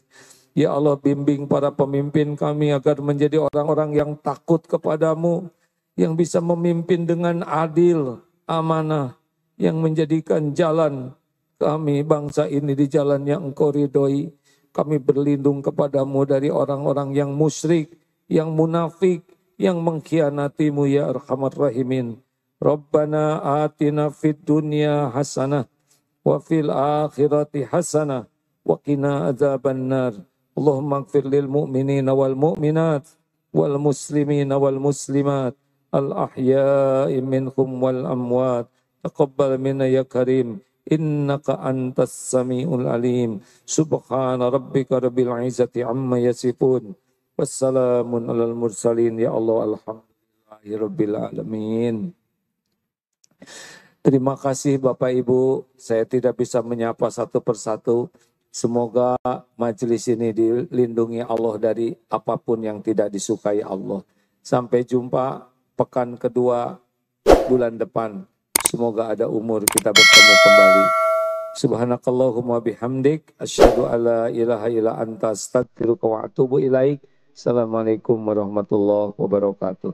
Ya Allah, bimbing para pemimpin kami agar menjadi orang-orang yang takut kepadamu, yang bisa memimpin dengan adil, amanah, yang menjadikan jalan kami bangsa ini di jalan yang Engkau ridhoi. Kami berlindung kepadamu dari orang-orang yang musyrik, yang munafik, yang mengkhianatimu ya arhamar rahimin. Rabbana atina fid dunya hasanah wa fil akhirati hasanah wa qina adzabannar. Allahumma ighfir lil mu'minina wal mu'minat wal muslimina wal muslimat al ahya'i minhum wal amwat. Taqabbal minna ya karim. Innaka antas sami'ul alim. Subhana rabbika rabbil izzati amma yasifun. Wassalamun alal mursalin. Ya Allah, alhamdulillahi rabbil alamin. Terima kasih Bapak Ibu. Saya tidak bisa menyapa satu persatu. Semoga majelis ini dilindungi Allah dari apapun yang tidak disukai Allah. Sampai jumpa pekan kedua bulan depan. Semoga ada umur kita bertemu kembali. Subhanakallahumma bihamdik. Asyhadu alla ilaha illa anta astaghfiruka wa atubu ilaik. Assalamualaikum warahmatullahi wabarakatuh.